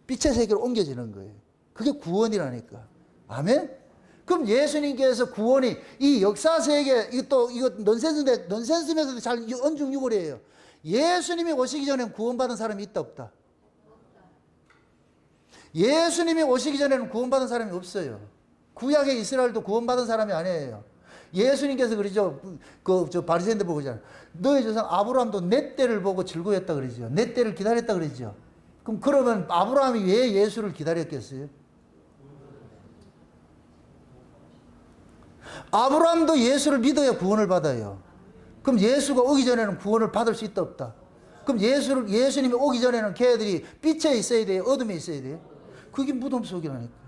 [SPEAKER 1] 빛의 세계로 옮겨지는 거예요. 그게 구원이라니까. 아멘? 그럼 예수님께서 구원이 이 역사 세계, 이거 넌센스인데, 넌센스면서도 잘 언중유골이에요. 예수님이 오시기 전에 구원받은 사람이 있다, 없다? 예수님이 오시기 전에는 구원받은 사람이 없어요. 구약의 이스라엘도 구원받은 사람이 아니에요. 예수님께서 그러죠. 바리새인들 보고 그러잖아요. 너희 조상 아브라함도 내 때를 보고 즐거웠다 그러죠. 내 때를 기다렸다 그러죠. 그러면 아브라함이 왜 예수를 기다렸겠어요? 아브라함도 예수를 믿어야 구원을 받아요. 그럼 예수가 오기 전에는 구원을 받을 수 있다 없다? 그럼 예수님이 오기 전에는 걔들이 빛에 있어야 돼요? 어둠에 있어야 돼요? 그게 무덤 속이라니까.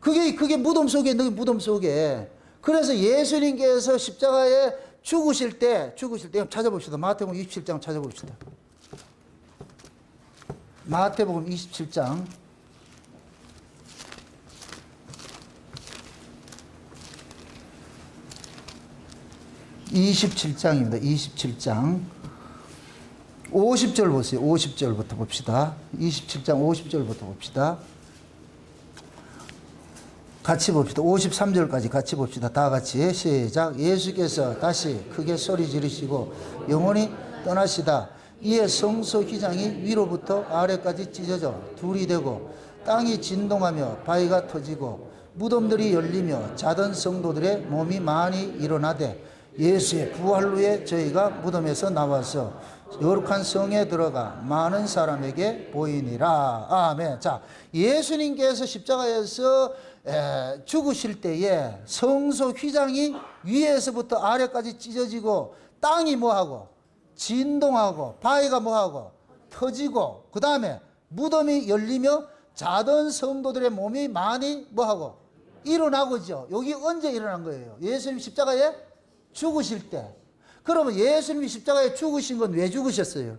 [SPEAKER 1] 그게 무덤 속에 있는 게 무덤 속에. 그래서 예수님께서 십자가에 죽으실 때 찾아봅시다. 마태복음 27장 찾아봅시다. 마태복음 27장. 27장입니다. 27장. 50절 보세요. 50절부터 봅시다. 27장 50절부터 봅시다. 같이 봅시다. 53절까지 같이 봅시다. 다 같이 시작. 예수께서 다시 크게 소리 지르시고 영원히 떠나시다. 이에 성소 휘장이 위로부터 아래까지 찢어져 둘이 되고 땅이 진동하며 바위가 터지고 무덤들이 열리며 자던 성도들의 몸이 많이 일어나되 예수의 부활 후에 저희가 무덤에서 나와서 거룩한 성에 들어가 많은 사람에게 보이니라. 아멘. 자, 예수님께서 십자가에서 죽으실 때에 성소 휘장이 위에서부터 아래까지 찢어지고 땅이 뭐하고 진동하고 바위가 뭐하고 터지고 그 다음에 무덤이 열리며 자던 성도들의 몸이 많이 뭐하고 일어나고죠. 여기 언제 일어난 거예요? 예수님 십자가에 죽으실 때. 그러면 예수님이 십자가에 죽으신 건 왜 죽으셨어요?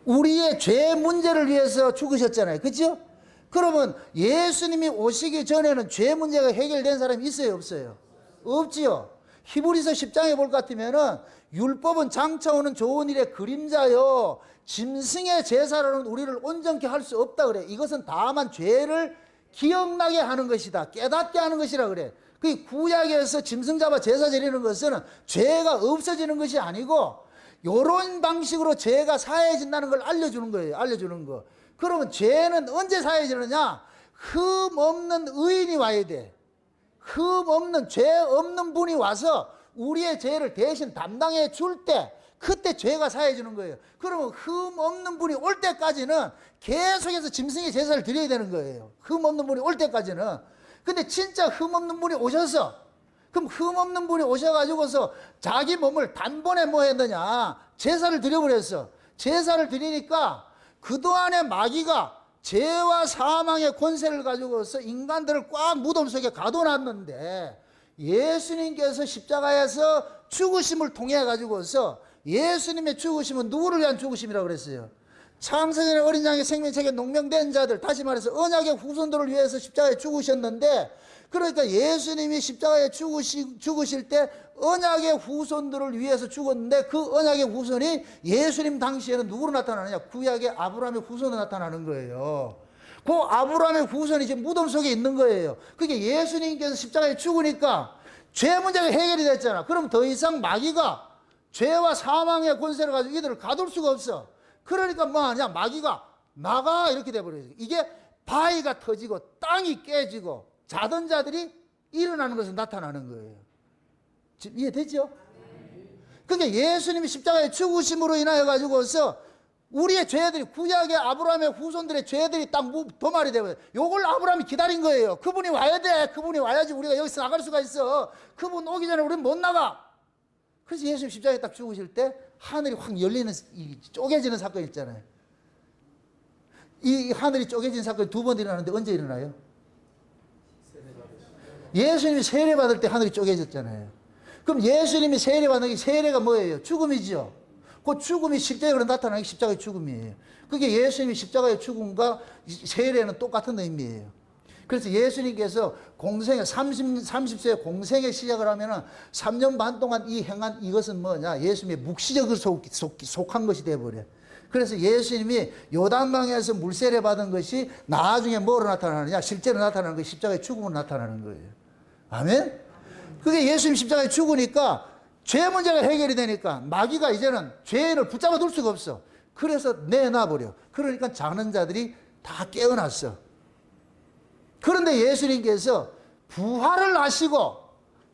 [SPEAKER 1] 우리의 죄 문제를 위해서 죽으셨잖아요. 그렇죠? 그러면 예수님이 오시기 전에는 죄 문제가 해결된 사람이 있어요, 없어요? 없지요. 히브리서 10장에 볼 것 같으면은 율법은 장차오는 좋은 일의 그림자요 짐승의 제사로는 우리를 온전케 할 수 없다 그래. 이것은 다만 죄를 기억나게 하는 것이다, 깨닫게 하는 것이라 그래. 그 구약에서 짐승 잡아 제사 드리는 것은 죄가 없어지는 것이 아니고 이런 방식으로 죄가 사해진다는 걸 알려주는 거예요. 알려주는 거. 그러면 죄는 언제 사해지느냐? 흠 없는 의인이 와야 돼. 흠 없는, 죄 없는 분이 와서 우리의 죄를 대신 담당해 줄 때 그때 죄가 사해지는 거예요. 그러면 흠 없는 분이 올 때까지는 계속해서 짐승의 제사를 드려야 되는 거예요. 흠 없는 분이 올 때까지는. 근데 진짜 흠없는 분이 오셔서, 그럼 흠없는 분이 오셔가지고서 자기 몸을 단번에 뭐 했느냐? 제사를 드려버렸어. 제사를 드리니까 그동안의 마귀가 죄와 사망의 권세를 가지고서 인간들을 꽉 무덤 속에 가둬놨는데, 예수님께서 십자가에서 죽으심을 통해 가지고서, 예수님의 죽으심은 누구를 위한 죽으심이라고 그랬어요? 창세전에 어린 양의 생명책에 농명된 자들, 다시 말해서 언약의 후손들을 위해서 십자가에 죽으셨는데, 그러니까 예수님이 십자가에 죽으실 때 언약의 후손들을 위해서 죽었는데, 그 언약의 후손이 예수님 당시에는 누구로 나타나느냐? 구약의 아브라함의 후손으로 나타나는 거예요. 그 아브라함의 후손이 지금 무덤 속에 있는 거예요. 그게 예수님께서 십자가에 죽으니까 죄 문제가 해결이 됐잖아. 그럼 더 이상 마귀가 죄와 사망의 권세를 가지고 이들을 가둘 수가 없어. 그러니까 뭐 하냐? 마귀가 나가, 이렇게 돼버려요. 이게 바위가 터지고 땅이 깨지고 자던 자들이 일어나는 것으로 나타나는 거예요. 지금 이해되죠? 그러니까 예수님이 십자가에 죽으심으로 인하여 가지고서 우리의 죄들이, 구약의 아브라함의 후손들의 죄들이 딱 도말이 되거든요. 요걸 아브라함이 기다린 거예요. 그분이 와야 돼. 그분이 와야지 우리가 여기서 나갈 수가 있어. 그분 오기 전에 우리는 못 나가. 그래서 예수님 십자가에 딱 죽으실 때 하늘이 확 열리는, 쪼개지는 사건이 있잖아요. 이 하늘이 쪼개진 사건이 두 번 일어나는데 언제 일어나요? 예수님이 세례 받을 때 하늘이 쪼개졌잖아요. 그럼 예수님이 세례 받는 게, 세례가 뭐예요? 죽음이죠. 그 죽음이 십자가로 나타나는 게 십자가의 죽음이에요. 그게 예수님이 십자가의 죽음과 세례는 똑같은 의미예요. 그래서 예수님께서 공생에 30세 공생에 시작을 하면은 3년 반 동안 이 행한 이것은 뭐냐? 예수님의 묵시적으로 속한 것이 되어버려요. 그래서 예수님이 요단강에서 물세례 받은 것이 나중에 뭐로 나타나느냐? 실제로 나타나는 것이 십자가의 죽음으로 나타나는 거예요. 아멘? 그게 예수님 십자가에 죽으니까 죄 문제가 해결이 되니까 마귀가 이제는 죄인을 붙잡아 둘 수가 없어. 그래서 내놔버려. 그러니까 자는 자들이 다 깨어났어. 그런데 예수님께서 부활을 하시고,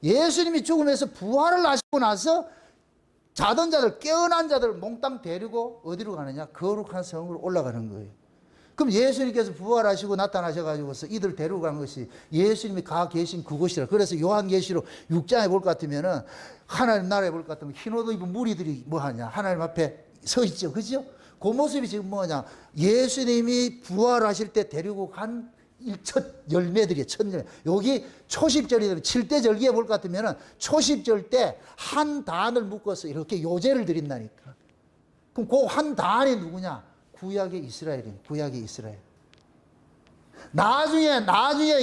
[SPEAKER 1] 예수님이 죽음에서 부활을 하시고 나서 자던 자들, 깨어난 자들을 몽땅 데리고 어디로 가느냐? 거룩한 성으로 올라가는 거예요. 그럼 예수님께서 부활하시고 나타나셔가지고서 이들 데리고 가는 것이 예수님이 가 계신 그곳이라. 그래서 요한계시록 6장에 볼 것 같으면은, 하나님 나라에 볼 것 같으면 흰 옷 입은 무리들이 뭐 하냐? 하나님 앞에 서 있죠. 그죠? 그 모습이 지금 뭐냐? 예수님이 부활하실 때 데리고 간 첫 열매들이에요. 첫 열매. 여기 초십절이들, 7대 절기에 볼 것 같으면은 초십절 때 한 단을 묶어서 이렇게 요제를 드린다니까. 그럼 그 한 단이 누구냐? 구약의 이스라엘이에요. 구약의 이스라엘. 나중에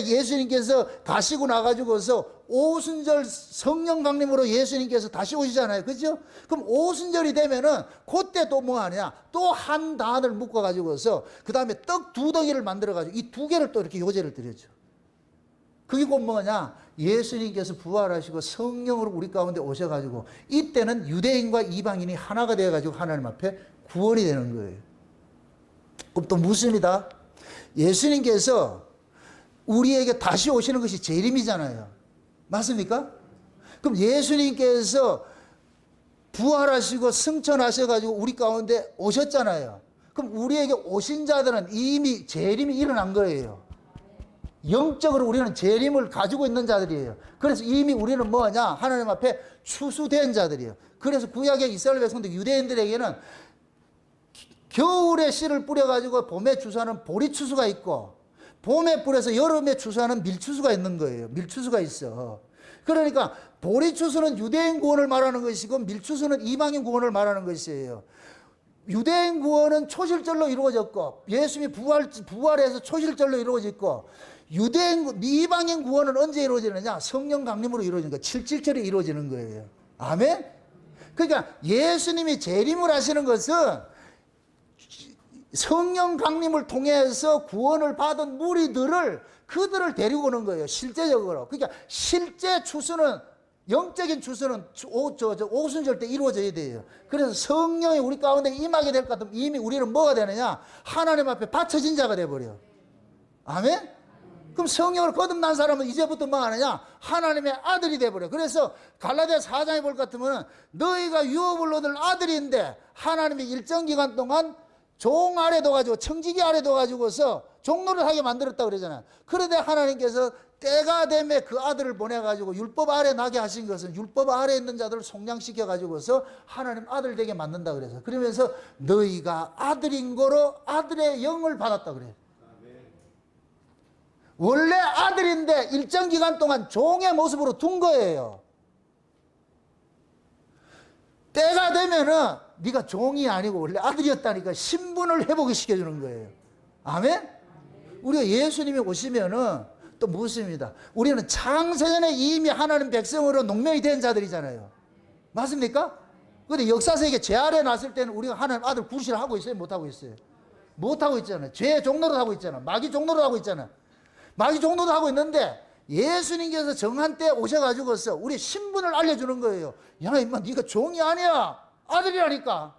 [SPEAKER 1] 예수님께서 가시고 나가지고서 오순절 성령 강림으로 예수님께서 다시 오시잖아요. 그죠? 그럼 오순절이 되면은 그때 또 뭐 하냐? 또 한 단을 묶어가지고서 그 다음에 떡 2덩이를 만들어가지고 이 2개를 또 이렇게 요제를 드렸죠. 그게 곧 뭐냐? 예수님께서 부활하시고 성령으로 우리 가운데 오셔가지고 이때는 유대인과 이방인이 하나가 되어가지고 하나님 앞에 구원이 되는 거예요. 그럼 또 묻습니다. 예수님께서 우리에게 다시 오시는 것이 재림이잖아요. 맞습니까? 그럼 예수님께서 부활하시고 승천하셔가지고 우리 가운데 오셨잖아요. 그럼 우리에게 오신 자들은 이미 재림이 일어난 거예요. 영적으로 우리는 재림을 가지고 있는 자들이에요. 그래서 이미 우리는 뭐냐? 하나님 앞에 추수된 자들이에요. 그래서 구약의 이스라엘 백성들, 유대인들에게는 겨울에 씨를 뿌려가지고 봄에 추수하는 보리 추수가 있고, 봄에 뿌려서 여름에 추수하는 밀추수가 있는 거예요. 밀추수가 있어. 그러니까 보리 추수는 유대인 구원을 말하는 것이고 밀추수는 이방인 구원을 말하는 것이에요. 유대인 구원은 초실절로 이루어졌고, 예수님이 부활해서 초실절로 이루어졌고, 이방인 구원은 언제 이루어지느냐? 성령 강림으로 이루어지는 거예요. 777이 이루어지는 거예요. 아멘? 그러니까 예수님이 재림을 하시는 것은 성령 강림을 통해서 구원을 받은 무리들을, 그들을 데리고 오는 거예요. 실제적으로. 그러니까 실제 추수는, 영적인 추수는 오순절 때 이루어져야 돼요. 그래서 성령이 우리 가운데 임하게 될 것 같으면 이미 우리는 뭐가 되느냐? 하나님 앞에 바쳐진 자가 돼버려. 아멘? 그럼 성령을 거듭난 사람은 이제부터 뭐 하느냐? 하나님의 아들이 돼버려. 그래서 갈라디아 4장에 볼 것 같으면 너희가 유업을 얻을 아들인데 하나님이 일정 기간 동안 종 아래 둬가지고, 청지기 아래 둬가지고서 종노릇하게 만들었다 그러잖아요. 그런데 하나님께서 때가 되면 그 아들을 보내가지고 율법 아래 나게 하신 것은 율법 아래 있는 자들을 속량시켜가지고서 하나님 아들 되게 만든다 그래서, 그러면서 너희가 아들인 거로 아들의 영을 받았다 그래요. 원래 아들인데 일정 기간 동안 종의 모습으로 둔 거예요. 때가 되면은 네가 종이 아니고 원래 아들이었다니까 신분을 회복을 시켜주는 거예요. 아멘? 우리가 예수님이 오시면은 또 무엇입니다. 우리는 창세전에 이미 하나님 백성으로 농명이 된 자들이잖아요. 맞습니까? 근데 역사세계 죄 아래 났을 때는 우리가 하나님 아들 구실을 하고 있어요? 못하고 있어요? 못하고 있잖아요. 죄의 종노릇 하고 있잖아요. 마귀 종노릇 하고 있잖아요. 마귀 종노릇 하고 있는데 예수님께서 정한 때 오셔가지고서 우리 신분을 알려주는 거예요. 야, 임마, 네가 종이 아니야. 아들이라니까.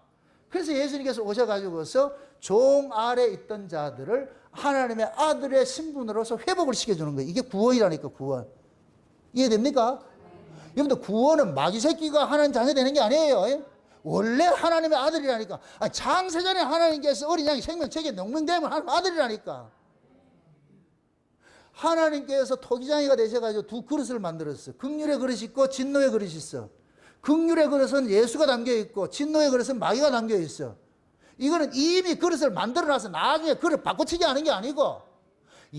[SPEAKER 1] 그래서 예수님께서 오셔가지고서 종 아래 있던 자들을 하나님의 아들의 신분으로서 회복을 시켜주는 거예요. 이게 구원이라니까, 구원. 이해됩니까? 여러분들, 구원은 마귀 새끼가 하나님 자녀 되는 게 아니에요. 원래 하나님의 아들이라니까. 창세전에 하나님께서 어린 양이 생명책에 농명되면 하나님 아들이라니까. 하나님께서 토기장이가 되셔가지고 두 그릇을 만들었어요. 긍휼의 그릇이 있고 진노의 그릇이 있어. 긍휼의 그릇은 예수가 담겨있고 진노의 그릇은 마귀가 담겨있어. 이거는 이미 그릇을 만들어놔서 나중에 그릇 바꿔치기 하는 게 아니고,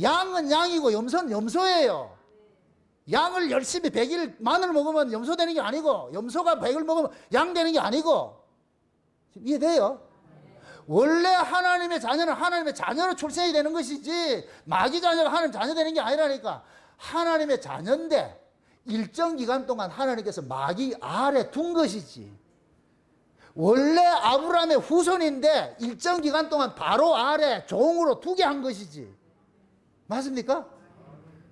[SPEAKER 1] 양은 양이고 염소는 염소예요. 양을 열심히 100일 마늘 먹으면 염소 되는 게 아니고, 염소가 100을 먹으면 양 되는 게 아니고. 이해돼요? 원래 하나님의 자녀는 하나님의 자녀로 출생이 되는 것이지 마귀 자녀가 하나님 자녀 되는 게 아니라니까. 하나님의 자녀인데 일정 기간 동안 하나님께서 마귀 아래 둔 것이지. 원래 아브라함의 후손인데 일정 기간 동안 바로 아래 종으로 두게 한 것이지. 맞습니까?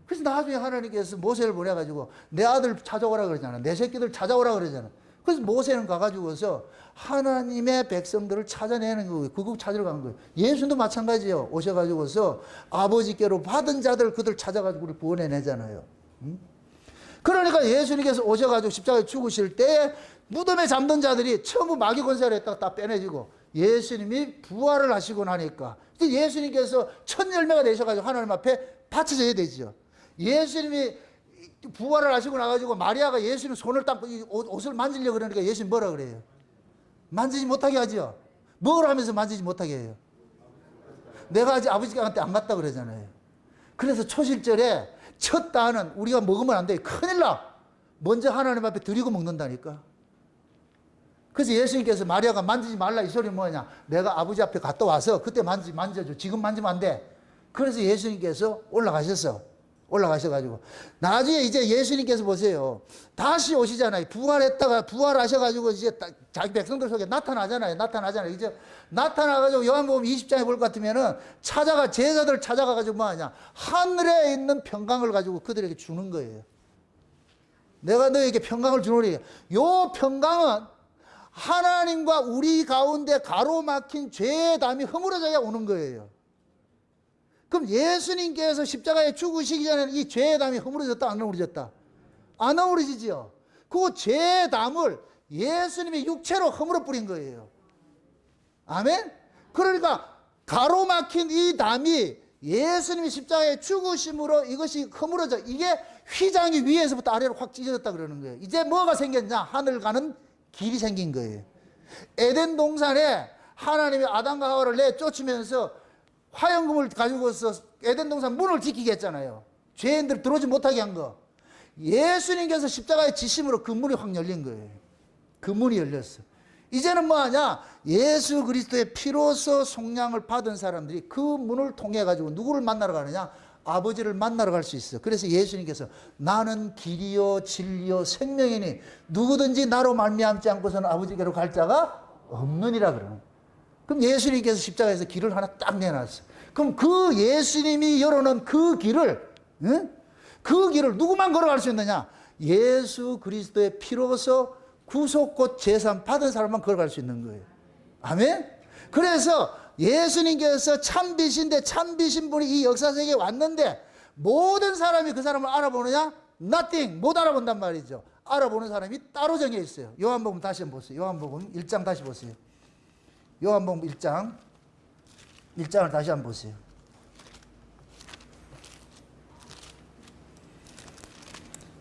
[SPEAKER 1] 그래서 나중에 하나님께서 모세를 보내가지고 내 아들 찾아오라 그러잖아. 내 새끼들 찾아오라 그러잖아. 그래서 모세는 가가지고서 하나님의 백성들을 찾아내는 거예요. 그거 찾으러 간 거예요. 예수도 마찬가지예요. 오셔가지고서 아버지께로 받은 자들 그들 찾아가지고 우리 구원해내잖아요. 그러니까 예수님께서 오셔가지고 십자가에 죽으실 때 무덤에 잠든 자들이 전부 마귀 권세를 했다가 다 빼내지고 예수님이 부활을 하시고 나니까 예수님께서 첫 열매가 되셔가지고 하나님 앞에 바쳐져야 되죠. 예수님이 부활을 하시고 나가지고 마리아가 예수님 손을 딱 옷을 만지려고 그러니까 예수님 뭐라 그래요? 만지지 못하게 하죠. 뭘 하면서 만지지 못하게 해요? 내가 아직 아버지한테 안 갔다 그러잖아요. 그래서 초실절에 첫 단은 우리가 먹으면 안 돼요. 큰일 나. 먼저 하나님 앞에 드리고 먹는다니까. 그래서 예수님께서 마리아가 만지지 말라 이 소리 뭐냐? 내가 아버지 앞에 갔다 와서 그때 만져줘. 지금 만지면 안 돼. 그래서 예수님께서 올라가셔가지고 나중에 이제 예수님께서 보세요. 다시 오시잖아요. 부활하셔가지고 이제 자기 백성들 속에 나타나잖아요. 이제 나타나가지고 요한복음 20장에 볼 것 같으면은 제자들 찾아가가지고 뭐 하냐? 하늘에 있는 평강을 가지고 그들에게 주는 거예요. 내가 너에게 평강을 주노니. 요 평강은 하나님과 우리 가운데 가로막힌 죄의 담이 허물어져야 오는 거예요. 그럼 예수님께서 십자가에 죽으시기 전에는 이 죄의 담이 허물어졌다, 안 허물어졌다? 안 허물어지지요. 그 죄의 담을 예수님이 육체로 허물어 뿌린 거예요. 아멘? 그러니까 가로막힌 이 담이 예수님이 십자가에 죽으심으로 이것이 허물어져. 이게 휘장이 위에서부터 아래로 확 찢어졌다 그러는 거예요. 이제 뭐가 생겼냐? 하늘 가는 길이 생긴 거예요. 에덴 동산에 하나님이 아담과 하와를 내쫓으면서 화영금을 가지고서 에덴 동산 문을 지키게 했잖아요. 죄인들 들어오지 못하게 한 거. 예수님께서 십자가에 지심으로 그 문이 확 열린 거예요. 그 문이 열렸어. 이제는 뭐 하냐? 예수 그리스도의 피로서 속량을 받은 사람들이 그 문을 통해 가지고 누구를 만나러 가느냐? 아버지를 만나러 갈 수 있어. 그래서 예수님께서 나는 길이요 진리요 생명이니 누구든지 나로 말미암지 않고서는 아버지께로 갈 자가 없느니라 그러는 거예요. 그럼 예수님께서 십자가에서 길을 하나 딱 내놨어. 그럼 그 예수님이 열어놓은 그 길을, 그 길을 누구만 걸어갈 수 있느냐? 예수 그리스도의 피로서 구속곧 제산 받은 사람만 걸어갈 수 있는 거예요. 아멘? 그래서 예수님께서 참비신데 참비신 분이 이 역사세계에 왔는데 모든 사람이 그 사람을 알아보느냐? Nothing. 못 알아본단 말이죠. 알아보는 사람이 따로 정해 있어요. 요한복음 다시 한번 보세요. 요한복음 1장 다시 보세요. 요한복음 1장을 다시 한번 보세요.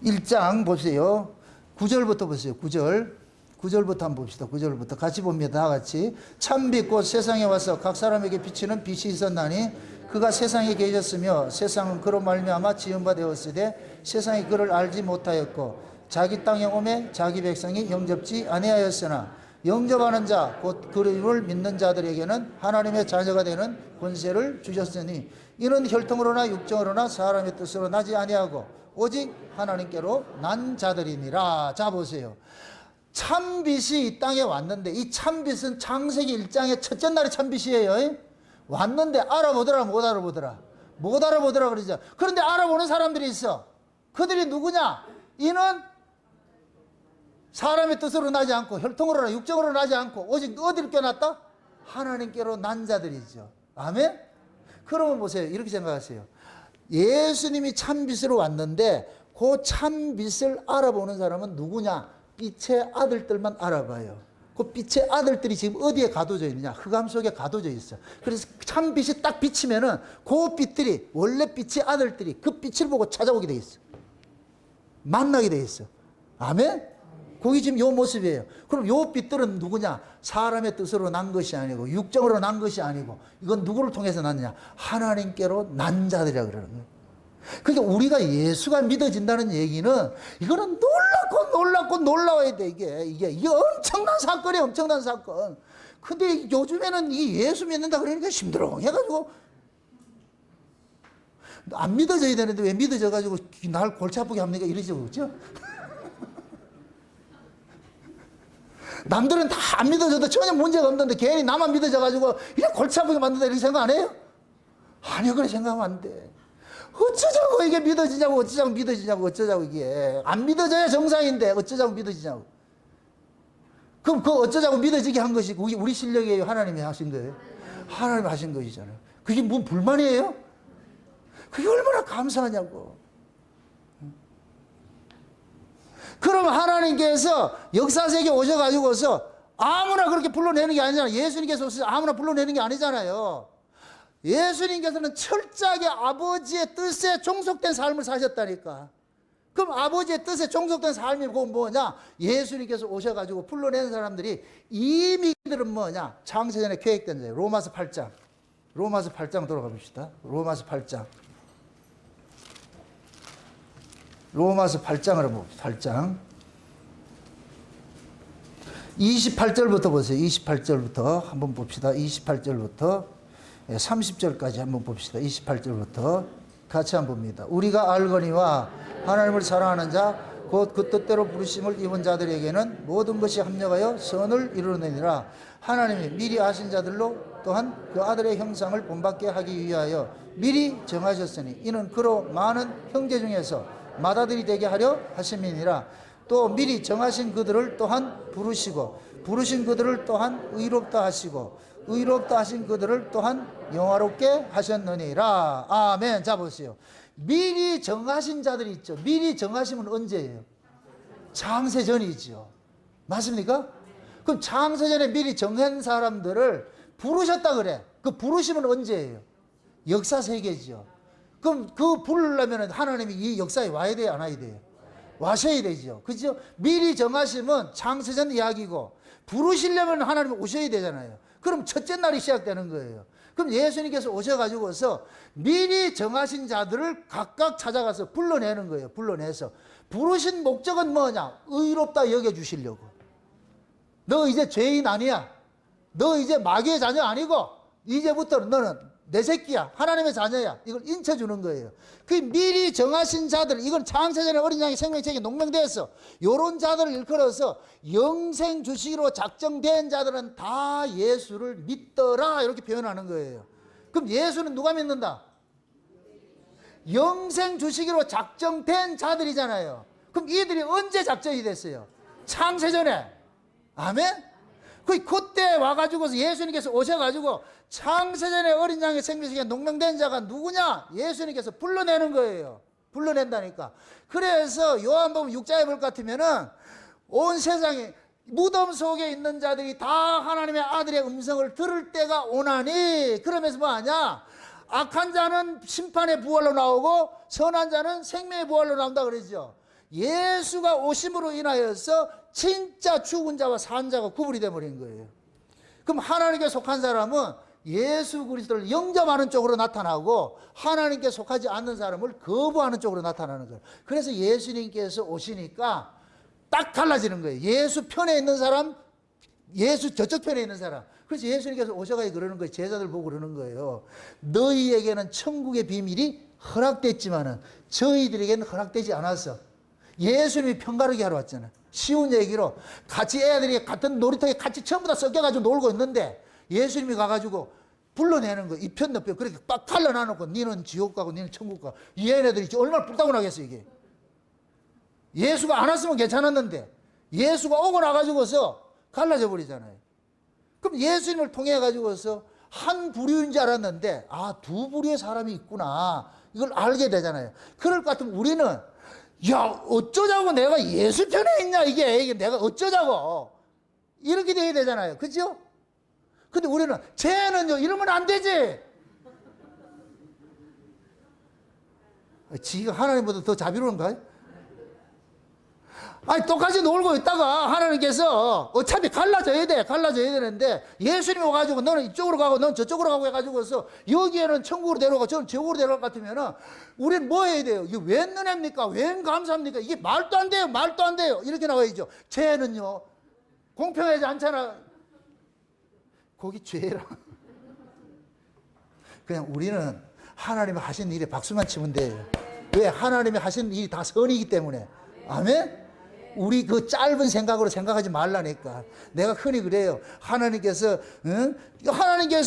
[SPEAKER 1] 1장 보세요. 9절부터 보세요. 9절부터 한번 봅시다. 9절부터 같이 봅니다. 다 같이. 참빛 곧 세상에 와서 각 사람에게 비치는 빛이 있었나니 그가 세상에 계셨으며 세상은 그로 말미암아 지은 바 되었으되 세상이 그를 알지 못하였고 자기 땅에 오매 자기 백성이 영접지 아니하였으나 영접하는 자 곧 그를 믿는 자들에게는 하나님의 자녀가 되는 권세를 주셨으니 이는 혈통으로나 육정으로나 사람의 뜻으로 나지 아니하고 오직 하나님께로 난 자들이니라. 자 보세요. 참빛이 이 땅에 왔는데 이 참빛은 창세기 1장의 첫째 날의 참빛이에요. 왔는데 알아보더라 못 알아보더라? 못 알아보더라 그러죠. 그런데 알아보는 사람들이 있어. 그들이 누구냐? 이는 사람의 뜻으로 나지 않고 혈통으로나 육정으로 나지 않고 오직 어디를 껴놨다? 하나님께로 난 자들이죠. 아멘? 그러면 보세요. 이렇게 생각하세요. 예수님이 참빛으로 왔는데 그 참빛을 알아보는 사람은 누구냐? 빛의 아들들만 알아봐요. 그 빛의 아들들이 지금 어디에 가둬져 있느냐? 흑암 속에 가둬져 있어. 그래서 참빛이 딱 비치면은 그 빛들이 원래 빛의 아들들이 그 빛을 보고 찾아오게 돼 있어. 만나게 돼 있어. 아멘? 그게 지금 요 모습이에요. 그럼 요 빛들은 누구냐? 사람의 뜻으로 난 것이 아니고 육정으로 난 것이 아니고 이건 누구를 통해서 났느냐? 하나님께로 난 자들이라 그러는 거예요. 그러니까 우리가 예수가 믿어진다는 얘기는 이거는 놀랍고 놀라워야 돼. 이게 엄청난 사건이에요. 엄청난 사건. 근데 요즘에는 이 예수 믿는다 그러니까 힘들어 해가지고 안 믿어져야 되는데 왜 믿어져가지고 날 골치 아프게 합니까? 이러죠. 그렇죠? 남들은 다 안 믿어져도 전혀 문제가 없는데 괜히 나만 믿어져가지고 이렇게 골치 아프게 만든다 이렇게 생각 안 해요? 아니요. 그렇게 생각하면 안 돼. 어쩌자고 이게 믿어지냐고 어쩌자고 이게 안 믿어져야 정상인데 어쩌자고 믿어지냐고. 그럼 그 어쩌자고 믿어지게 한 것이 우리 실력이에요? 하나님이 하신 거예요? 하나님이 하신 것이잖아요. 그게 뭐 불만이에요? 그게 얼마나 감사하냐고. 그럼 하나님께서 역사세계에 오셔가지고서 아무나 그렇게 불러내는 게 아니잖아요. 예수님께서 아무나 불러내는 게 아니잖아요. 예수님께서는 철저하게 아버지의 뜻에 종속된 삶을 사셨다니까. 그럼 아버지의 뜻에 종속된 삶이 뭐냐? 예수님께서 오셔가지고 불러낸 사람들이 이미 그들은 뭐냐? 창세전에 계획된 자예요. 로마서 8장 돌아가 봅시다. 로마서 8장을 봅시다. 8장 28절부터 보세요. 28절부터 한번 봅시다. 28절부터 30절까지 한번 봅시다. 28절부터 같이 한번 봅니다. 우리가 알거니와 하나님을 사랑하는 자 곧 그 뜻대로 부르심을 입은 자들에게는 모든 것이 합력하여 선을 이루느니라. 하나님이 미리 아신 자들로 또한 그 아들의 형상을 본받게 하기 위하여 미리 정하셨으니 이는 그로 많은 형제 중에서 맏아들이 되게 하려 하심이니라. 또 미리 정하신 그들을 또한 부르시고 부르신 그들을 또한 의롭다 하시고 의롭다 하신 그들을 또한 영화롭게 하셨느니라. 아멘. 자 보세요. 미리 정하신 자들이 있죠. 미리 정하시면 언제예요? 창세전이죠. 맞습니까? 그럼 창세전에 미리 정한 사람들을 부르셨다 그래. 그 부르시면 언제예요? 역사세계죠. 그럼 그 부르려면 하나님이 이 역사에 와야 돼요? 안 와야 돼요? 와셔야 되죠. 그죠? 미리 정하시면 창세전 이야기고 부르시려면 하나님 오셔야 되잖아요. 그럼 첫째 날이 시작되는 거예요. 그럼 예수님께서 오셔가지고서 미리 정하신 자들을 각각 찾아가서 불러내는 거예요. 불러내서. 부르신 목적은 뭐냐? 의롭다 여겨주시려고. 너 이제 죄인 아니야. 너 이제 마귀의 자녀 아니고 이제부터 너는 내 새끼야. 하나님의 자녀야. 이걸 인쳐주는 거예요. 그 미리 정하신 자들, 이건 창세전에 어린 양의 생명책에 농명되었어. 요런 자들을 일컬어서 영생 주시기로 작정된 자들은 다 예수를 믿더라. 이렇게 표현하는 거예요. 그럼 예수는 누가 믿는다? 영생 주시기로 작정된 자들이잖아요. 그럼 이들이 언제 작정이 됐어요? 창세전에. 아멘? 그때 와가지고서 예수님께서 오셔가지고 창세전에 어린 양의 생명책에 농명된 자가 누구냐? 예수님께서 불러내는 거예요. 불러낸다니까. 그래서 요한복음 6장에 볼 것 같으면은 온 세상에 무덤 속에 있는 자들이 다 하나님의 아들의 음성을 들을 때가 오나니, 그러면서 뭐 하냐? 악한 자는 심판의 부활로 나오고 선한 자는 생명의 부활로 나온다 그러죠. 예수가 오심으로 인하여서 진짜 죽은 자와 산 자가 구분이 되어버린 거예요. 그럼 하나님께 속한 사람은 예수 그리스도를 영접하는 쪽으로 나타나고 하나님께 속하지 않는 사람을 거부하는 쪽으로 나타나는 거예요. 그래서 예수님께서 오시니까 딱 갈라지는 거예요. 예수 편에 있는 사람, 예수 저쪽 편에 있는 사람. 그래서 예수님께서 오셔가지고 그러는 거예요. 제자들 보고 그러는 거예요. 너희에게는 천국의 비밀이 허락됐지만은 저희들에게는 허락되지 않았어. 예수님이 편가르기 하러 왔잖아요. 쉬운 얘기로 같이 애들이 같은 놀이터에 같이 전부 다 섞여가지고 놀고 있는데 예수님이 가가지고 불러내는 거예요. 이 편, 너 편. 그렇게 빡 갈라놔놓고 니는 지옥 가고 니는 천국 가고. 이 애네들이 얼마나 불타고나겠어 이게. 예수가 안 왔으면 괜찮았는데 예수가 오고 나가지고서 갈라져 버리잖아요. 그럼 예수님을 통해 가지고서 한 부류인 줄 알았는데 아, 두 부류의 사람이 있구나. 이걸 알게 되잖아요. 그럴 것 같으면 우리는 야, 어쩌자고 내가 예수 편에 있냐 이게 내가 어쩌자고 이렇게 돼야 되잖아요. 그죠? 근데 우리는 쟤는요 이러면 안 되지. 지가 하나님보다 더 자비로운가요? 아니 똑같이 놀고 있다가 하나님께서 어차피 갈라져야 되는데 예수님이 와가지고 너는 이쪽으로 가고 너는 저쪽으로 가고 해가지고서 여기에는 천국으로 데려가고 저는 지옥으로 데려갈 것 같으면은 우리는 뭐 해야 돼요? 이게 웬 은혜입니까? 웬 감사합니까? 이게 말도 안 돼요 이렇게 나와야죠. 죄는요 공평하지 않잖아. 거기 죄라. 그냥 우리는 하나님이 하신 일에 박수만 치면 돼요. 왜? 하나님이 하신 일이 다 선이기 때문에. 아멘? 우리 그 짧은 생각으로 생각하지 말라니까. 내가 흔히 그래요. 하나님께서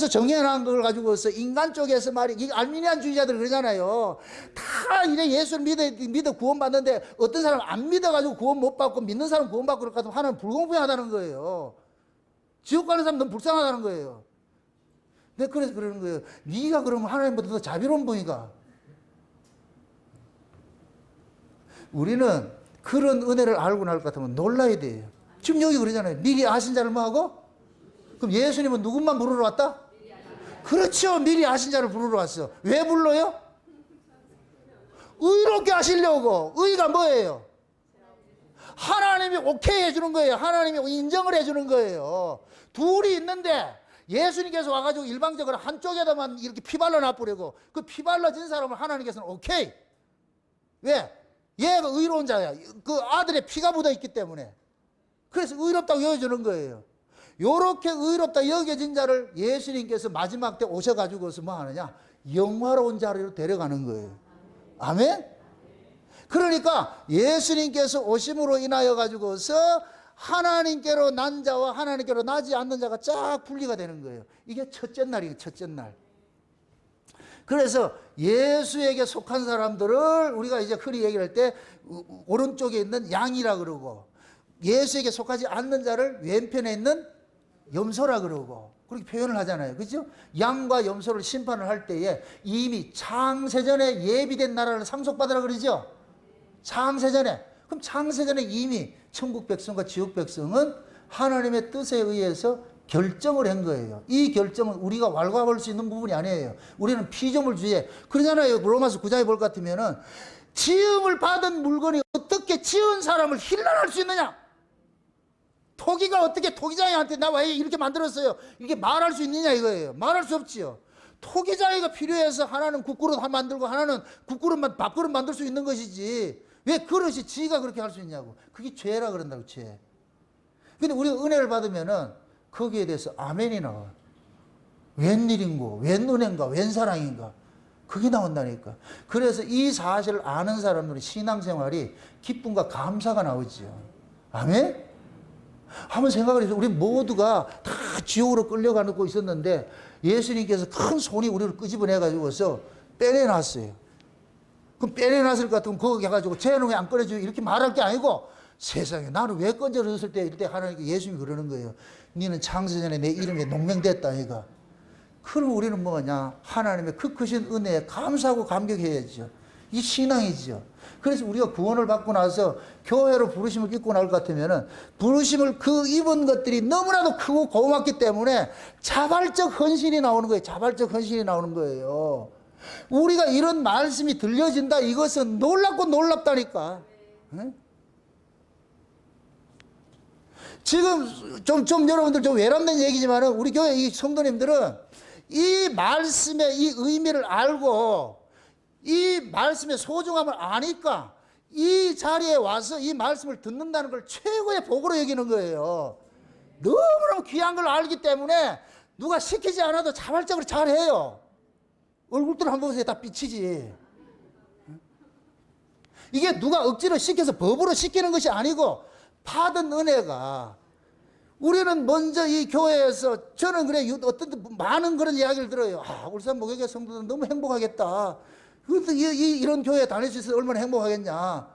[SPEAKER 1] 정해놓은 걸 가지고서 인간 쪽에서 이 알미니안주의자들 그러잖아요. 다 이래 예수를 믿어 구원받는데 어떤 사람 안 믿어가지고 구원 못 받고 믿는 사람 구원 받고 그럴 것 같으면 하나님 불공평하다는 거예요. 지옥 가는 사람 너무 불쌍하다는 거예요. 내가 그래서 그러는 거예요. 네가 그러면 하나님보다 더 자비로운 분이가. 우리는 그런 은혜를 알고 날 것 같으면 놀라야 돼요. 지금 여기 그러잖아요. 미리 아신 자를 뭐 하고? 그럼 예수님은 누군만 부르러 왔다? 그렇죠. 미리 아신 자를 부르러 왔어. 왜 불러요? 의롭게 하시려고. 의가 뭐예요? 하나님이 오케이 해주는 거예요. 하나님이 인정을 해주는 거예요. 둘이 있는데 예수님께서 와가지고 일방적으로 한쪽에다만 이렇게 피 발라놔버리고 그 피 발라진 사람을 하나님께서는 오케이. 왜? 얘가 의로운 자야. 그 아들의 피가 묻어있기 때문에. 그래서 의롭다고 여겨주는 거예요. 요렇게 의롭다 여겨진 자를 예수님께서 마지막 때 오셔가지고서 뭐 하느냐? 영화로운 자리로 데려가는 거예요. 아멘? 그러니까 예수님께서 오심으로 인하여 가지고서 하나님께로 난 자와 하나님께로 나지 않는 자가 쫙 분리가 되는 거예요. 이게 첫째 날이에요. 첫째 날. 그래서 예수에게 속한 사람들을 우리가 이제 흔히 얘기할 때 오른쪽에 있는 양이라 그러고 예수에게 속하지 않는 자를 왼편에 있는 염소라 그러고 그렇게 표현을 하잖아요. 그죠? 양과 염소를 심판을 할 때에 이미 창세전에 예비된 나라를 상속받으라 그러죠? 창세전에. 그럼 창세전에 이미 천국 백성과 지옥 백성은 하나님의 뜻에 의해서 결정을 한 거예요. 이 결정은 우리가 왈가왈부할 수 있는 부분이 아니에요. 우리는 피조물주의. 그러잖아요. 로마서 9장에 볼 것 같으면은 지음을 받은 물건이 어떻게 지은 사람을 힐난할 수 있느냐? 토기가 어떻게 토기장이한테 나 왜 이렇게 만들었어요? 이게 말할 수 있느냐 이거예요. 말할 수 없지요. 토기장이가 필요해서 하나는 국그릇 만들고 하나는 밥그릇 만들 수 있는 것이지. 왜 그릇이 지가 그렇게 할 수 있냐고. 그게 죄라 그런다고, 죄. 근데 우리가 은혜를 받으면은 거기에 대해서 아멘이 나와. 웬일인고, 웬 은혜인가, 웬 사랑인가. 그게 나온다니까. 그래서 이 사실을 아는 사람들의 신앙생활이 기쁨과 감사가 나오지요. 아멘? 한번 생각을 해서 우리 모두가 다 지옥으로 끌려가고 있었는데 예수님께서 큰 손이 우리를 끄집어내가지고서 빼내놨어요. 그럼 빼내놨을 것 같으면 거기 가가지고 쟤는 왜 안 꺼내줘요? 이렇게 말할 게 아니고 세상에 나는 왜 건져졌을 때 이때 하나님께 예수님이 그러는 거예요. 너는 창세전에 내 이름에 농명됐다 이거. 그럼 우리는 뭐냐? 하나님의 그 크신 은혜에 감사하고 감격해야죠. 이 신앙이죠. 그래서 우리가 구원을 받고 나서 교회로 부르심을 입고 나올 것 같으면은 부르심을 그 입은 것들이 너무나도 크고 고맙기 때문에 자발적 헌신이 나오는 거예요. 자발적 헌신이 나오는 거예요. 우리가 이런 말씀이 들려진다 이것은 놀랍고 놀랍다니까. 응? 지금 좀 여러분들 좀 외람된 얘기지만은 우리 교회 이 성도님들은 이 말씀의 이 의미를 알고 이 말씀의 소중함을 아니까 이 자리에 와서 이 말씀을 듣는다는 걸 최고의 복으로 여기는 거예요. 너무너무 귀한 걸 알기 때문에 누가 시키지 않아도 자발적으로 잘해요. 얼굴들 한번 보세요. 다 삐치지. 이게 누가 억지로 시켜서 법으로 시키는 것이 아니고 받은 은혜가, 우리는 먼저 이 교회에서, 저는 그래 어떤 많은 그런 이야기를 들어요. 울산 목요교 성도들 너무 행복하겠다. 이런 교회에 다닐 수 있어서 얼마나 행복하겠냐.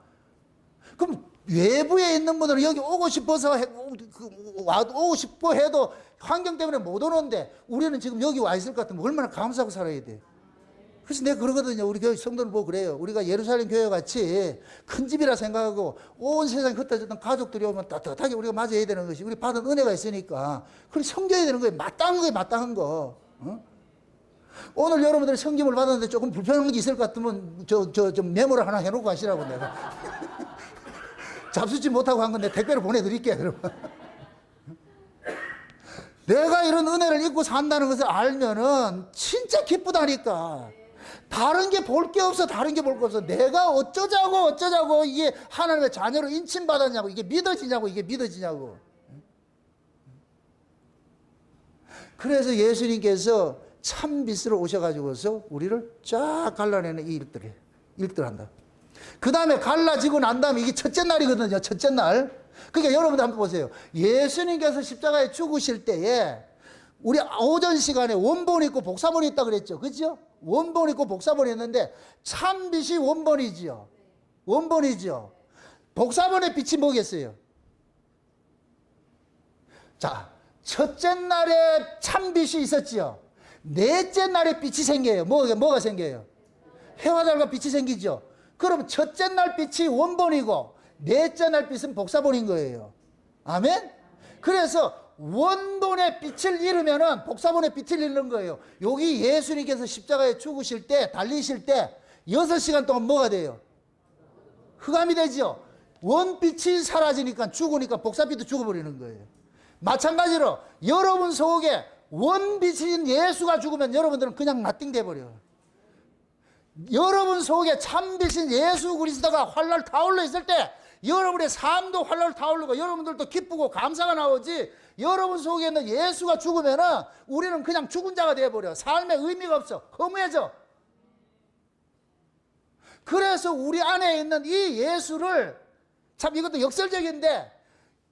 [SPEAKER 1] 그럼 외부에 있는 분들은 여기 오고 싶어서 오고 싶어 해도 환경 때문에 못 오는데 우리는 지금 여기 와 있을 것 같으면 얼마나 감사하고 살아야 돼. 그래서 내가 그러거든요. 우리 교회 성도를 보고 그래요. 우리가 예루살렘 교회 같이 큰 집이라 생각하고 온 세상에 흩어졌던 가족들이 오면 따뜻하게 우리가 맞이해야 되는 것이, 우리 받은 은혜가 있으니까 그렇게 섬겨야 되는 거예요. 마땅한 거예요. 마땅한 거. 오늘 여러분들이 섬김을 받았는데 조금 불편한 게 있을 것 같으면 좀 메모를 하나 해놓고 가시라고 내가. 잡수지 못하고 한 건데 택배로 보내드릴게요. 그러면. 내가 이런 은혜를 입고 산다는 것을 알면은 진짜 기쁘다니까. 다른 게 볼 게 없어. 다른 게 볼 게 없어. 내가 어쩌자고 이게 하나님의 자녀로 인침받았냐고, 이게 믿어지냐고. 그래서 예수님께서 참 빛으로 오셔가지고서 우리를 쫙 갈라내는 이 일들 한다. 그 다음에 갈라지고 난 다음에 이게 첫째 날이거든요. 첫째 날. 그러니까 여러분들 한번 보세요. 예수님께서 십자가에 죽으실 때에 우리 오전 시간에 원본이 있고 복사본이 있다 그랬죠. 그죠? 원본이 있고 복사본이 있는데 참빛이 원본이지요. 원본이죠. 복사본의 빛이 뭐겠어요? 자, 첫째 날에 참빛이 있었지요. 넷째 날에 빛이 생겨요. 뭐가 생겨요? 해와 달과 빛이 생기죠. 그럼 첫째 날 빛이 원본이고 넷째 날 빛은 복사본인 거예요. 아멘? 그래서 원본의 빛을 잃으면은 복사본의 빛을 잃는 거예요. 여기 예수님께서 십자가에 죽으실 때, 달리실 때 6시간 동안 뭐가 돼요? 흑암이 되죠. 원빛이 사라지니까, 죽으니까 복사빛도 죽어버리는 거예요. 마찬가지로 여러분 속에 원빛인 예수가 죽으면 여러분들은 그냥 나띵 돼버려요. 여러분 속에 참빛인 예수 그리스도가 활활 타올라 있을 때 여러분의 삶도 활활 타오르고 여러분들도 기쁘고 감사가 나오지, 여러분 속에 있는 예수가 죽으면은 우리는 그냥 죽은 자가 되어버려. 삶에 의미가 없어. 허무해져. 그래서 우리 안에 있는 이 예수를, 참 이것도 역설적인데,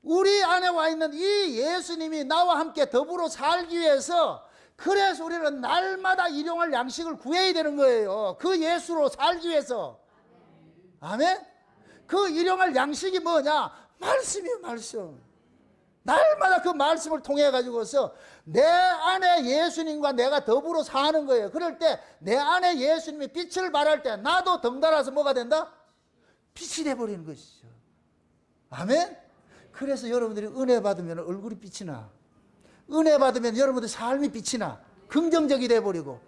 [SPEAKER 1] 우리 안에 와 있는 이 예수님이 나와 함께 더불어 살기 위해서, 그래서 우리는 날마다 일용할 양식을 구해야 되는 거예요. 그 예수로 살기 위해서. 아멘? 그 일용할 양식이 뭐냐? 말씀이에요, 말씀. 날마다 그 말씀을 통해 가지고서 내 안에 예수님과 내가 더불어 사는 거예요. 그럴 때 내 안에 예수님이 빛을 발할 때 나도 덩달아서 뭐가 된다? 빛이 돼버리는 것이죠. 아멘? 그래서 여러분들이 은혜 받으면 얼굴이 빛이 나. 은혜 받으면 여러분들 삶이 빛이 나. 긍정적이 돼버리고,